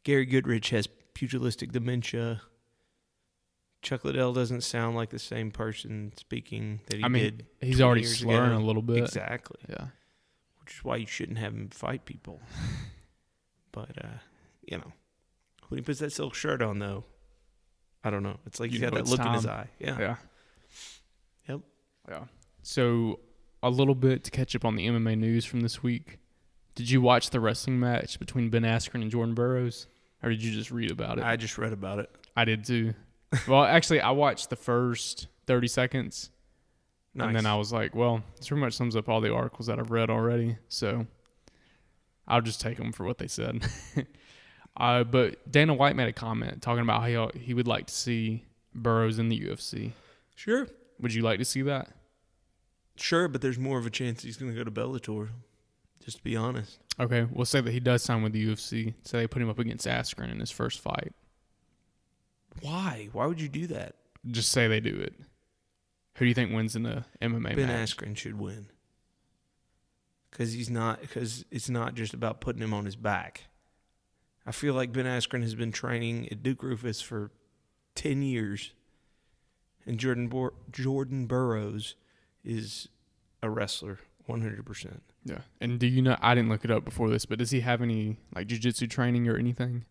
Gary Goodrich has pugilistic dementia. Chuck Liddell doesn't sound like the same person speaking that he did. He's already slurring a little bit. Exactly. Yeah. Which is why you shouldn't have him fight people. But, when he puts that silk shirt on, though, I don't know. It's like he's got that look in his eye. Yeah. Yep. Yeah. So, a little bit to catch up on the MMA news from this week. Did you watch the wrestling match between Ben Askren and Jordan Burroughs? Or did you just read about it? I just read about it. I did too. Well, actually, I watched the first 30 seconds. Nice. And then I was like, well, this pretty much sums up all the articles that I've read already. So, I'll just take them for what they said. But Dana White made a comment talking about how he would like to see Burroughs in the UFC. Sure. Would you like to see that? Sure, but there's more of a chance he's going to go to Bellator, just to be honest. Okay, we'll say that he does sign with the UFC. So they put him up against Askren in his first fight. Why? Why would you do that? Just say they do it. Who do you think wins in the MMA match? Ben Askren should win. Because it's not just about putting him on his back. I feel like Ben Askren has been training at Duke Roufus for 10 years. And Jordan Burroughs is a wrestler, 100%. Yeah. And do you know, I didn't look it up before this, but does he have any jiu-jitsu training or anything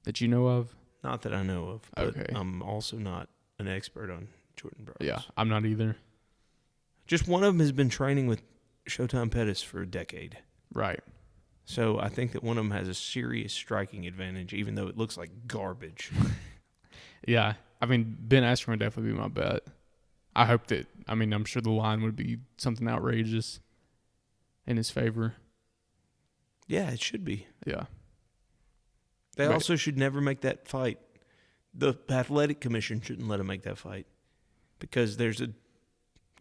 that you know of? Not that I know of. But okay. I'm also not an expert on Jordan Burroughs. Yeah, I'm not either. Just one of them has been training with Showtime Pettis for a decade. Right. So I think that one of them has a serious striking advantage, even though it looks like garbage. Yeah. Ben Askren would definitely be my bet. I hope that, I'm sure the line would be something outrageous in his favor. Yeah, it should be. Yeah. They also should never make that fight. The Athletic Commission shouldn't let him make that fight because there's a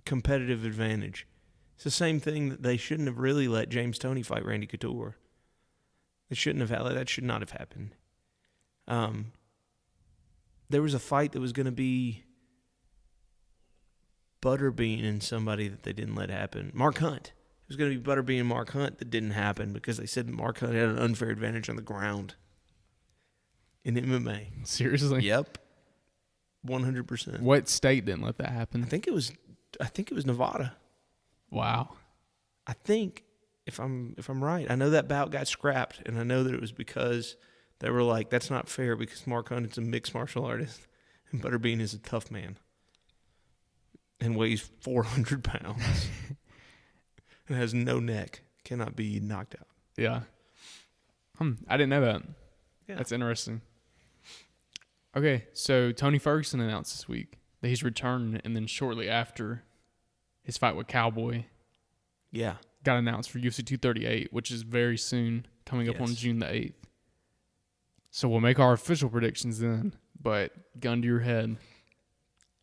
competitive advantage. It's the same thing that they shouldn't have really let James Toney fight Randy Couture. They shouldn't have. That should not have happened. There was a fight that was going to be Butterbean and somebody that they didn't let happen. Mark Hunt. It was going to be Butterbean and Mark Hunt that didn't happen because they said Mark Hunt had an unfair advantage on the ground in MMA. Seriously? Yep. 100%. What state didn't let that happen? I think it was Nevada. Wow. I think if I'm right, I know that bout got scrapped, and I know that it was because they were like, that's not fair because Mark Hunt is a mixed martial artist and Butterbean is a tough man and weighs 400 pounds and has no neck, cannot be knocked out. Yeah. I didn't know that. Yeah. That's interesting. Okay, so Tony Ferguson announced this week that he's returned, and then shortly after his fight with Cowboy, got announced for UFC 238, which is very soon, coming up on June the 8th. So we'll make our official predictions then, but gun to your head,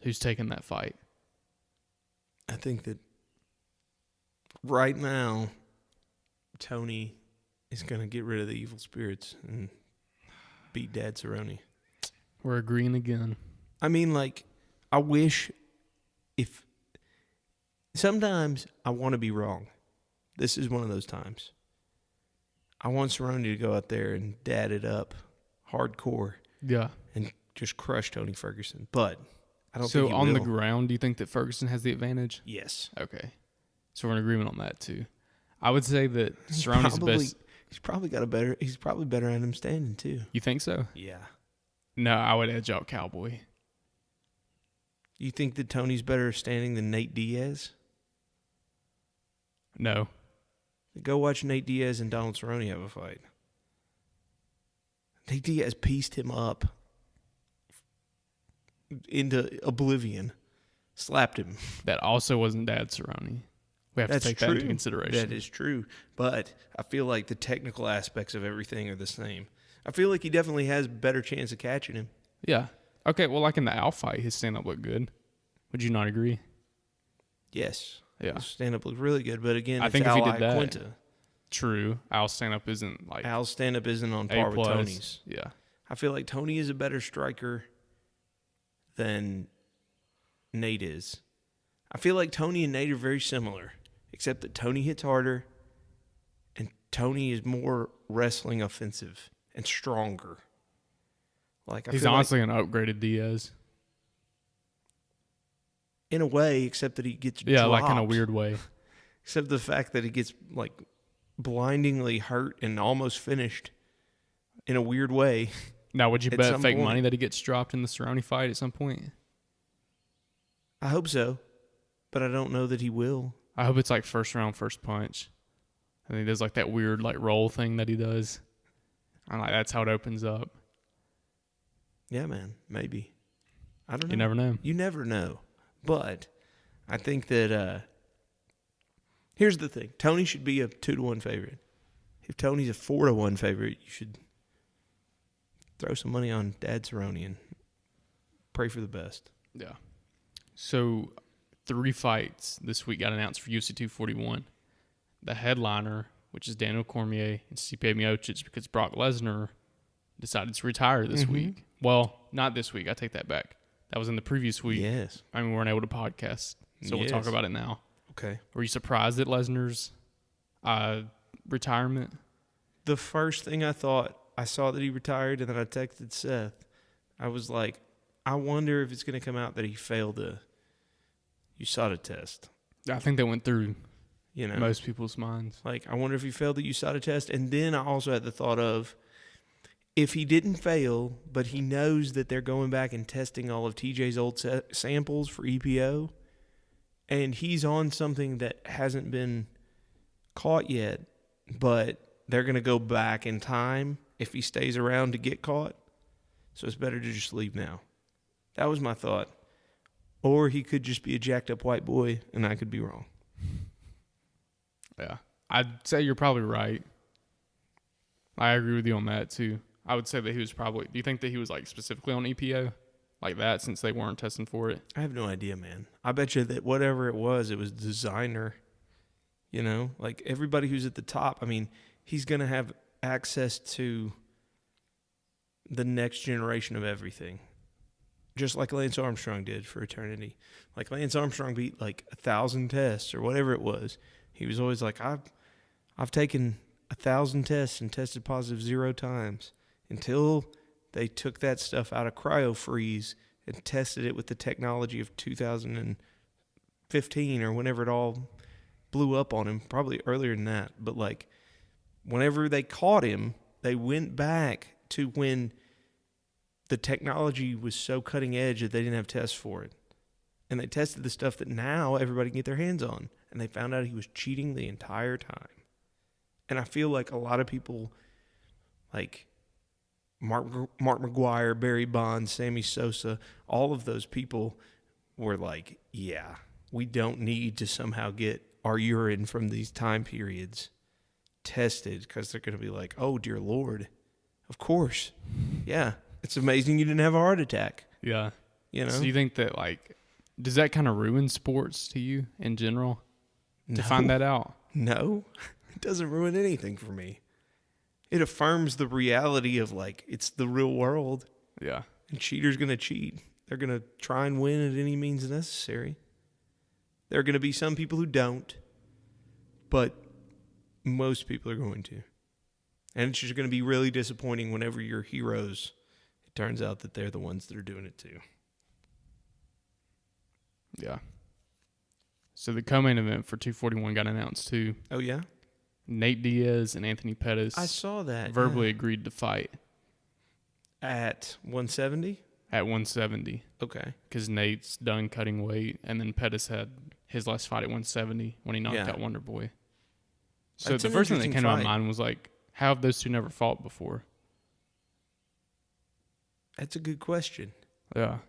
who's taking that fight? I think that right now, Tony is going to get rid of the evil spirits and beat Dad Cerrone. We're agreeing again. I wish if... Sometimes I want to be wrong. This is one of those times. I want Cerrone to go out there and dad it up hardcore. Yeah. And just crush Tony Ferguson. But I don't think So he on will. the ground, do you think that Ferguson has the advantage? Yes. Okay. So we're in agreement on that too. I would say that Cerrone's the best. He's probably better at him standing too. You think so? Yeah. No, I would edge out Cowboy. You think that Tony's better standing than Nate Diaz? No. Go watch Nate Diaz and Donald Cerrone have a fight. Nate Diaz pieced him up into oblivion. Slapped him. That also wasn't Dad Cerrone. We have to take that into consideration. That is true. But I feel like the technical aspects of everything are the same. I feel like he definitely has a better chance of catching him. Yeah. Okay, well, like in the Al fight, his stand-up looked good. Would you not agree? Yes. Yeah. His stand-up looked really good. But again, I it's think if he Al did that, Quinta. True. Al's stand-up isn't like Al's stand-up isn't on par A+. with Tony's. Yeah. I feel like Tony is a better striker than Nate is. I feel like Tony and Nate are very similar, except that Tony hits harder and Tony is more wrestling offensive and stronger. He's honestly an upgraded Diaz. In a way, except that he gets Yeah, dropped. like in a weird way. Except the fact that he gets like blindingly hurt and almost finished in a weird way. Now, would you bet fake point. money that he gets dropped in the Cerrone fight at some point? I hope so, but I don't know that he will. I hope it's like first round, first punch. And he does like that weird like roll thing that he does. I'm like, that's how it opens up. Yeah, man, maybe. I don't know. You never know. You never know. But I think that here's the thing. Tony should be a 2-1 favorite. If Tony's a 4-1 favorite, you should throw some money on Dad Cerrone and pray for the best. Yeah. So 3 fights this week got announced for UFC 241. The headliner, which is Daniel Cormier and Stipe Miocic, because Brock Lesnar decided to retire this week. Well, not this week. I take that back. That was in the previous week. Yes. I mean, we weren't able to podcast, so we'll talk about it now. Okay. Were you surprised at Lesnar's retirement? The first thing I thought, I saw that he retired, and then I texted Seth. I was like, I wonder if it's going to come out that he failed a USADA test. I think that went through You know, most people's minds. like, I wonder if he failed the USADA test. And then I also had the thought of, if he didn't fail, but he knows that they're going back and testing all of TJ's old samples for EPO, and he's on something that hasn't been caught yet, but they're going to go back in time if he stays around to get caught. So it's better to just leave now. That was my thought. Or he could just be a jacked up white boy, and I could be wrong. Yeah. I'd say you're probably right. I agree with you on that, too. I would say that he was probably... Do you think that he was, like, specifically on EPO? Like that, since they weren't testing for it? I have no idea, man. I bet you that whatever it was designer. You know? Like, everybody who's at the top, I mean, he's going to have access to the next generation of everything. Just like Lance Armstrong did for eternity. Like, Lance Armstrong beat, like, 1,000 tests or whatever it was. He was always like, I've taken 1,000 tests and tested positive 0 times. Until they took that stuff out of cryo-freeze and tested it with the technology of 2015 or whenever it all blew up on him, probably earlier than that. But, like, whenever they caught him, they went back to when the technology was so cutting edge that they didn't have tests for it. And they tested the stuff that now everybody can get their hands on. And they found out he was cheating the entire time. And I feel like a lot of people, like Mark McGuire, Barry Bonds, Sammy Sosa, all of those people were like, yeah, we don't need to somehow get our urine from these time periods tested, because they're going to be like, oh, dear Lord, of course. Yeah, it's amazing you didn't have a heart attack. Yeah. You know? So you think that, like, does that kind of ruin sports to you in general to find that out? No, it doesn't ruin anything for me. It affirms the reality of, like, it's the real world. Yeah. And cheaters going to cheat. They're going to try and win at any means necessary. There are going to be some people who don't, but most people are going to. And it's just going to be really disappointing whenever your heroes, it turns out that they're the ones that are doing it too. Yeah. So the co-main event for 241 got announced too. Oh, yeah? Nate Diaz and Anthony Pettis I saw that. verbally agreed to fight At 170? at 170 Okay. because Nate's done cutting weight, and then Pettis had his last fight at 170 when he knocked Yeah. out Wonder Boy. So That's the an first thing that interesting came to my fight. mind was like, how have those two never fought before? That's a good question. Yeah.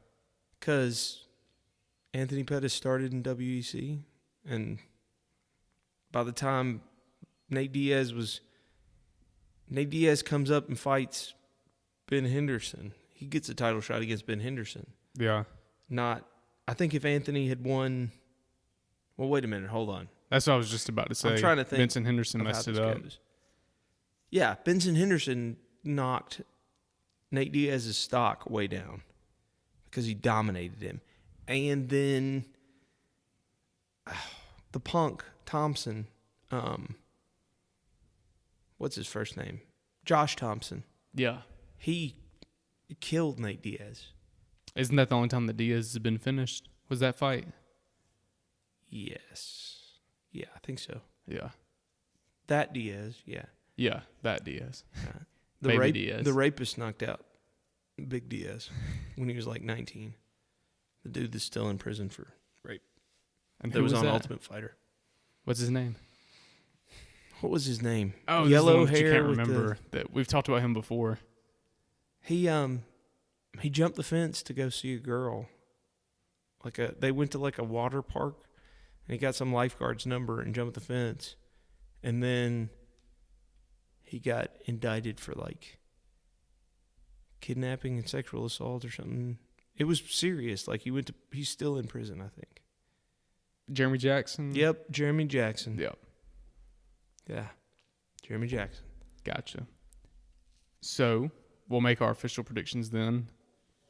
Because Anthony Pettis started in WEC, and by the time Nate Diaz comes up and fights Ben Henderson, he gets a title shot against Ben Henderson. Yeah. I think if Anthony had won, well, wait a minute, hold on. That's what I was just about to say. I'm trying to think Vincent Henderson of how messed this it up. goes. Yeah, Benson Henderson knocked Nate Diaz's stock way down because he dominated him. And then the punk, Thompson, what's his first name? Josh Thompson. Yeah. He killed Nate Diaz. Isn't that the only time that Diaz has been finished? Was that fight? Yes. Yeah, I think so. Yeah. That Diaz, yeah. Yeah, that Diaz. The Baby Diaz. The rapist knocked out Big Diaz when he was like 19. The dude that's still in prison for rape. And That who was on that? Ultimate Fighter. What's his name? What was his name? Oh, yellow this is the one that hair. you can't with remember. That we've talked about him before. He jumped the fence to go see a girl. They went to like a water park, and he got some lifeguard's number and jumped the fence, and then he got indicted for like kidnapping and sexual assault or something. It was serious. Like he's still in prison, I think. Jeremy Jackson? Yep, Jeremy Jackson. Yep. Yeah, Jeremy Jackson. Gotcha. So, we'll make our official predictions then.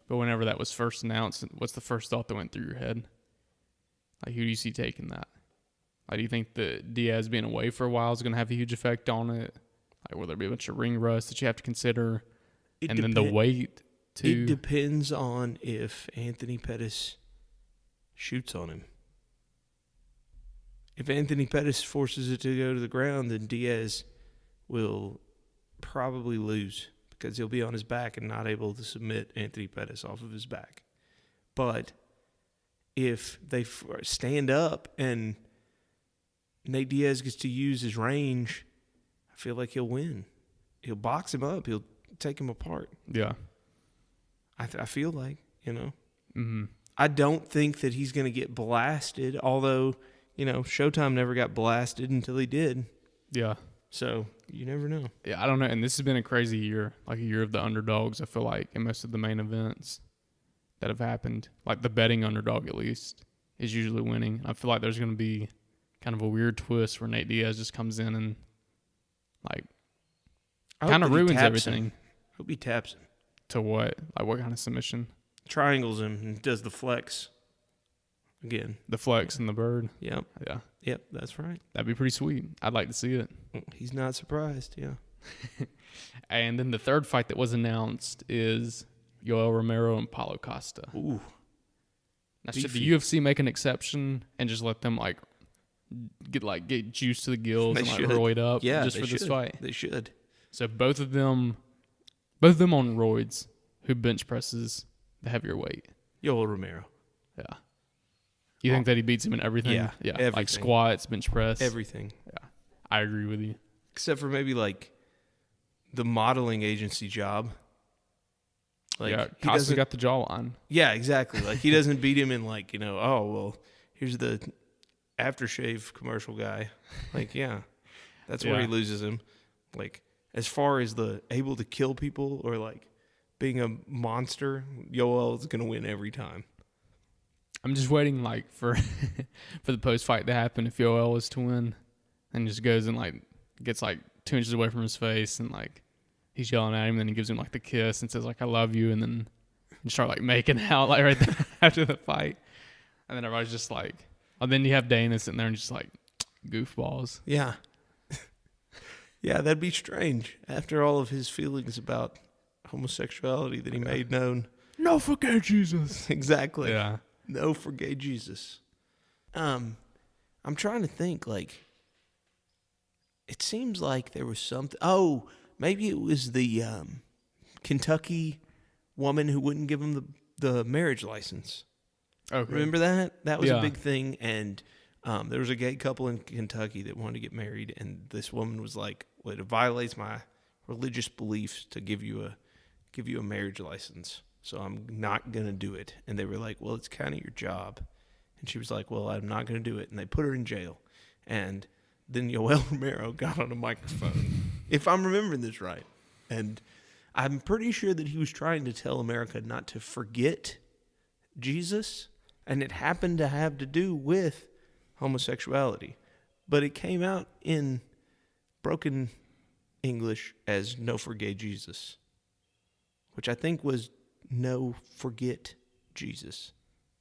But whenever that was first announced, what's the first thought that went through your head? Like, who do you see taking that? Like, do you think that Diaz being away for a while is going to have a huge effect on it? Like, will there be a bunch of ring rust that you have to consider? Then the weight, too? It depends on if Anthony Pettis shoots on him. If Anthony Pettis forces it to go to the ground, then Diaz will probably lose because he'll be on his back and not able to submit Anthony Pettis off of his back. But if they stand up and Nate Diaz gets to use his range, I feel like he'll win. He'll box him up. He'll take him apart. Yeah. I feel like, Mm-hmm. I don't think that he's going to get blasted, although, Showtime never got blasted until he did. Yeah. So you never know. Yeah, I don't know. And this has been a crazy year, like a year of the underdogs, I feel like, in most of the main events that have happened. Like the betting underdog, at least, is usually winning. I feel like there's going to be kind of a weird twist where Nate Diaz just comes in and, like, kind of ruins everything. I hope he taps him. To what? Like, what kind of submission? Triangles him and does the flex again. The flex and the bird? Yep. Yeah. Yep, that's right. That'd be pretty sweet. I'd like to see it. He's not surprised, yeah. And then the third fight that was announced is Yoel Romero and Paulo Costa. Ooh. Now, should Beefy. the UFC make an exception and just let them get juice to the gills They and should. roid up they just for this should. fight? They should. So both of them on roids, who bench presses the heavier weight. Yoel Romero. Yeah. You think that he beats him in everything? Yeah, Yeah. everything. Like squats, bench press. Everything. Yeah. I agree with you. Except for maybe like the modeling agency job. Yeah. he Costa doesn't- got the jawline. Yeah, exactly. Like he doesn't beat him in like, oh, well, here's the aftershave commercial guy. Like, yeah. That's where Yeah. he loses him. Like, as far as the able to kill people or like being a monster, Yoel is going to win every time. I'm just waiting for for the post fight to happen if Yoel was to win, and just goes and gets 2 inches away from his face and he's yelling at him, and then he gives him the kiss and says I love you, and then you start making out right there after the fight, and then everybody's just and then you have Dana sitting there and just goofballs. Yeah. Yeah, that'd be strange after all of his feelings about homosexuality that he made known. No, forget Jesus. Exactly. Yeah. No for gay Jesus. I'm trying to think, like, it seems like there was something. Oh, maybe it was the Kentucky woman who wouldn't give him the marriage license. Okay. Remember that? That was a Yeah. big thing. And there was a gay couple in Kentucky that wanted to get married, and this woman was like, "Well, it violates my religious beliefs to give you a marriage license, so I'm not gonna do it." And they were like, "Well, it's kind of your job." And she was like, "Well, I'm not gonna do it." And they put her in jail. And then Yoel Romero got on a microphone, if I'm remembering this right, and I'm pretty sure that he was trying to tell America not to forget Jesus, and it happened to have to do with homosexuality, but it came out in broken English as "no forget Jesus," which I think was "no forget Jesus,"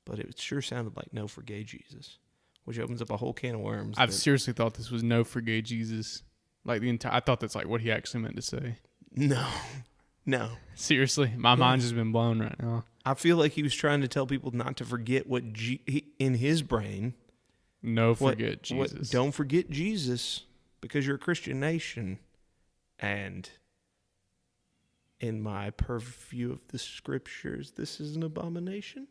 but it sure sounded like "no forget Jesus," which opens up a whole can of worms. I've seriously thought this was "no forget Jesus." Like I thought that's like what he actually meant to say. No. Seriously, my mind's just been blown right now. I feel like he was trying to tell people not to forget what in his brain. No forget Jesus. Don't forget Jesus because you're a Christian nation. And in my purview of the scriptures, this is an abomination.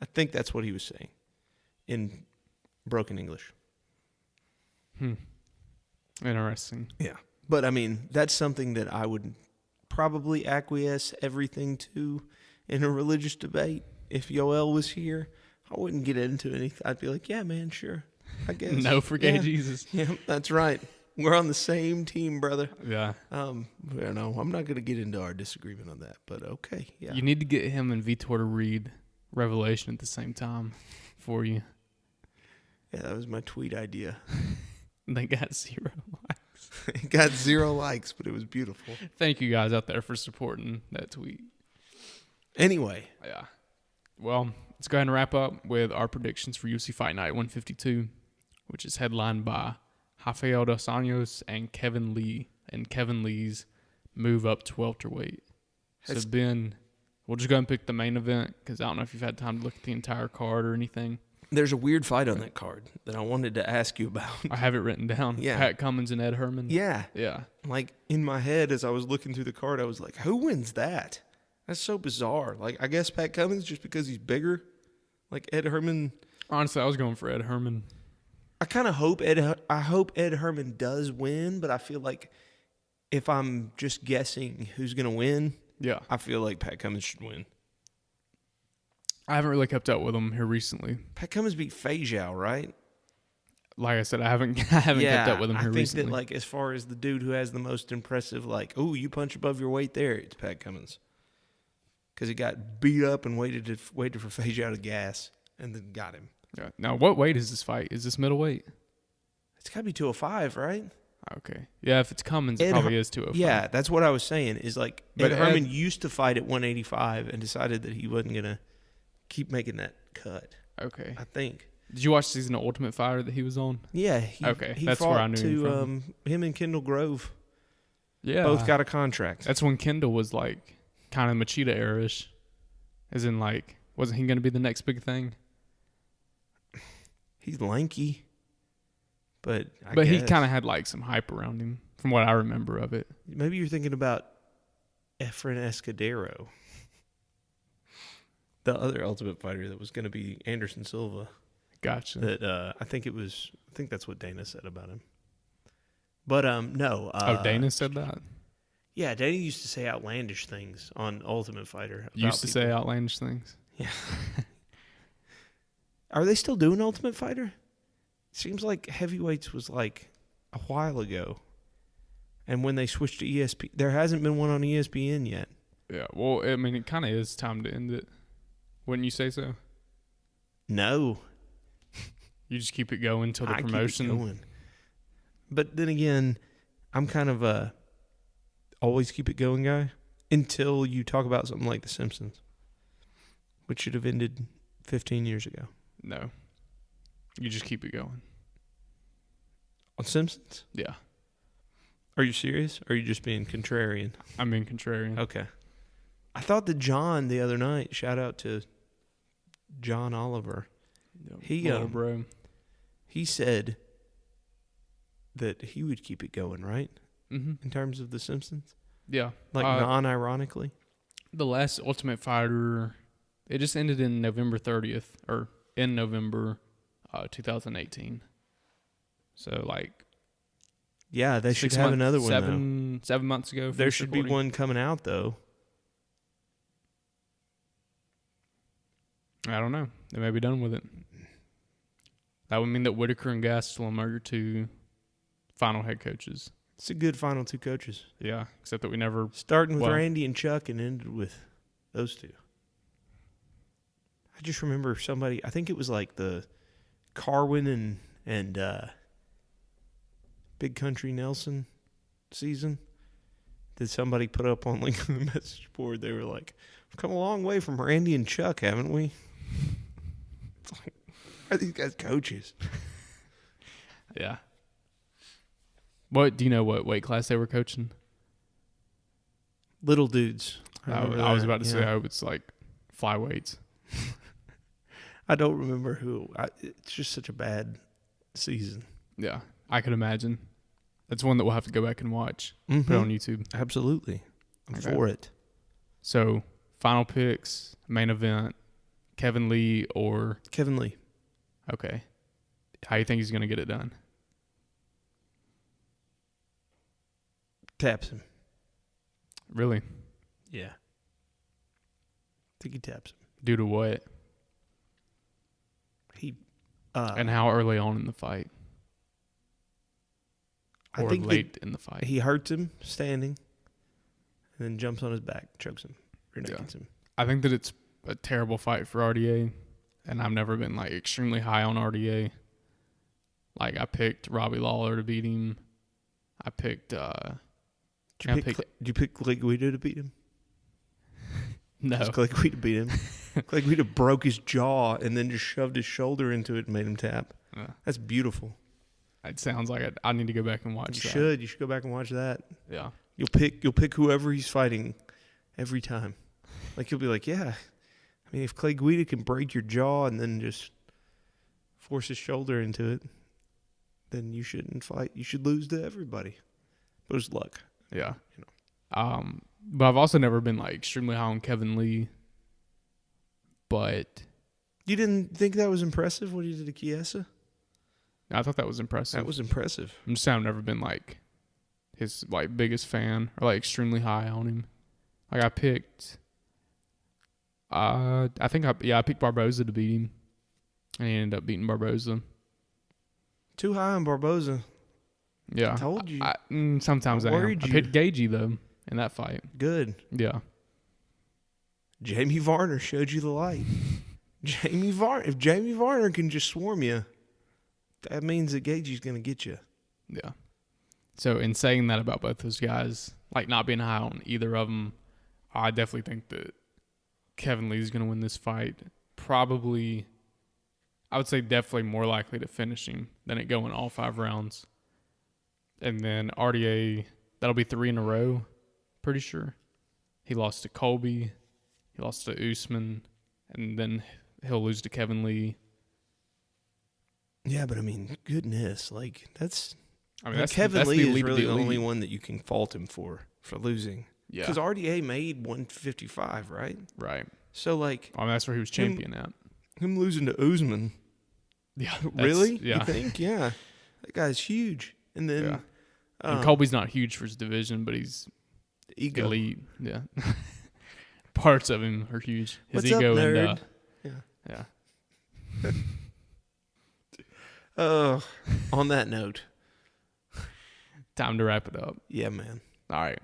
I think that's what he was saying in broken English. Interesting. Yeah. But I mean, that's something that I would probably acquiesce everything to in a religious debate. If Yoel was here, I wouldn't get into anything. I'd be like, "Yeah, man, sure. I guess." No forget Jesus. Yeah, that's right. We're on the same team, brother. Yeah. I'm not going to get into our disagreement on that, but okay. Yeah. You need to get him and Vitor to read Revelation at the same time for you. Yeah, that was my tweet idea. They got 0 likes. It got 0 likes, but it was beautiful. Thank you guys out there for supporting that tweet. Anyway. Yeah. Well, let's go ahead and wrap up with our predictions for UFC Fight Night 152, which is headlined by Rafael dos Anjos and Kevin Lee, and Kevin Lee's move up to welterweight. So, Ben, we'll just go ahead and pick the main event because I don't know if you've had time to look at the entire card or anything. There's a weird fight on that card that I wanted to ask you about. I have it written down. Yeah. Pat Cummins and Ed Herman. Yeah. Yeah. Like, in my head, as I was looking through the card, I was like, who wins that? That's so bizarre. Like, I guess Pat Cummins just because he's bigger. Like, Ed Herman. Honestly, I was going for Ed Herman. I kind of hope Ed Herman does win, but I feel like if I'm just guessing who's going to win, Yeah. I feel like Pat Cummins should win. I haven't really kept up with him here recently. Pat Cummins beat Feijiao, right? Like I said, I haven't kept up with him here I think recently. that, like, as far as the dude who has the most impressive, like, oh, you punch above your weight there, it's Pat Cummins. Because he got beat up and waited for Feijiao to gas and then got him. Yeah. Now, what weight is this fight? Is this middleweight? It's got to be 205, right? Okay. Yeah, if it's Cummins, it probably is 205. Yeah, that's what I was saying. Is like, But Ed Herman used to fight at 185 and decided that he wasn't going to keep making that cut. Okay. I think. Did you watch season of Ultimate Fighter that he was on? Yeah. He fought that's where I knew him from. Him and Kendall Grove Yeah. both got a contract. That's when Kendall was like kind of Machida era-ish. As in, like, wasn't he going to be the next big thing? He's lanky, but he kind of had like some hype around him, from what I remember of it. Maybe you're thinking about Efren Escudero, the other Ultimate Fighter that was going to be Anderson Silva. Gotcha. That I think that's what Dana said about him. But no. Dana said that? Yeah, Dana used to say outlandish things on Ultimate Fighter. Say outlandish things. Yeah. Are they still doing Ultimate Fighter? Seems like heavyweights was like a while ago. And when they switched to ESPN, there hasn't been one on ESPN yet. Yeah, well, I mean, it kind of is time to end it. Wouldn't you say so? No. You just keep it going till the promotion. Keep it going. But then again, I'm kind of a always keep it going guy until you talk about something like The Simpsons, which should have ended 15 years ago. No. You just keep it going. On Simpsons? Yeah. Are you serious? Or are you just being contrarian? I'm being contrarian. Okay. I thought that John the other night, shout out to John Oliver. Little bro. he said that he would keep it going, right? Mm-hmm. In terms of The Simpsons? Yeah. Like, non-ironically? The last Ultimate Fighter, it just ended in November 30th, or in November 2018. So, like... Yeah, they should have another one, though. 7 months ago. There should be one coming out, though. I don't know. They may be done with it. That would mean that Whitaker and Gastelum are your two final head coaches. It's a good final two coaches. Yeah, except that we never... Starting with Randy and Chuck and ended with those two. I just remember somebody, I think it was like the Carwin and Big Country Nelson season. Did somebody put up on the message board? They were like, "We've come a long way from Randy and Chuck, haven't we?" It's like, why are these guys coaches? Yeah. What do you know? What weight class they were coaching? Little dudes. I was about to say, I hope it's like flyweights. I don't remember who. It's just such a bad season. Yeah, I could imagine. That's one that we'll have to go back and watch. Mm-hmm. Put it on YouTube. Absolutely. I'm for it. So, final picks, main event, Kevin Lee or... Kevin Lee. Okay. How do you think he's going to get it done? Taps him. Really? Yeah. I think he taps him. Due to what? And how early on in the fight? Or I think late in the fight? He hurts him standing and then jumps on his back, chokes him, rear nakeds him. I think that it's a terrible fight for RDA, and I've never been like extremely high on RDA. Like I picked Robbie Lawler to beat him. I picked... Did you pick Clay Guida to beat him? No. Clay Guida beat him. Clay Guida broke his jaw and then just shoved his shoulder into it and made him tap. That's beautiful. It sounds like I need to go back and watch that. You should go back and watch that. Yeah. You'll pick whoever he's fighting every time. Like you'll be like, yeah. I mean, if Clay Guida can break your jaw and then just force his shoulder into it, then you shouldn't fight. You should lose to everybody. But it's luck. Yeah. You know. But I've also never been like extremely high on Kevin Lee. But you didn't think that was impressive what he did to Chiesa? I thought that was impressive. That was impressive. I'm just saying I've never been like his like biggest fan or like extremely high on him. Like I picked I picked Barboza to beat him. And he ended up beating Barboza. Too high on Barboza. Yeah. I told you. Sometimes I picked Gagey though in that fight. Good. Yeah. Jamie Varner showed you the light. If Jamie Varner can just swarm you, that means that Gagey's going to get you. Yeah. So in saying that about both those guys, like not being high on either of them, I definitely think that Kevin Lee's going to win this fight. Probably, I would say definitely more likely to finish him than it going all 5 rounds. And then RDA, that'll be 3 in a row, pretty sure. He lost to Colby, he lost to Usman, and then he'll lose to Kevin Lee. Yeah, but I mean, goodness, like that's that's Kevin Lee is really the elite. only one that you can fault him for losing. Yeah, because RDA made 155, right? Right. So like, that's where he was champion at. Him losing to Usman. Yeah. Really? Yeah. You think? Yeah. That guy's huge. And then and Colby's not huge for his division, but he's ego. Elite. Yeah. Parts of him are huge. His What's ego up, nerd? Yeah. On that note, time to wrap it up. Yeah, man. All right.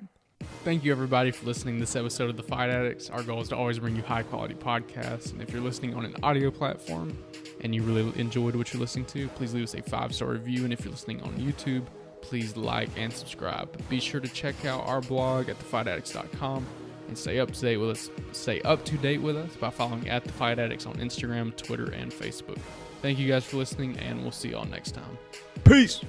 Thank you, everybody, for listening to this episode of The Fight Addicts. Our goal is to always bring you high-quality podcasts. And if you're listening on an audio platform and you really enjoyed what you're listening to, please leave us a 5-star review. And if you're listening on YouTube, please like and subscribe. Be sure to check out our blog at thefightaddicts.com and stay up to date with us by following at The Fight Addicts on Instagram, Twitter, and Facebook. Thank you guys for listening, and we'll see y'all next time. Peace.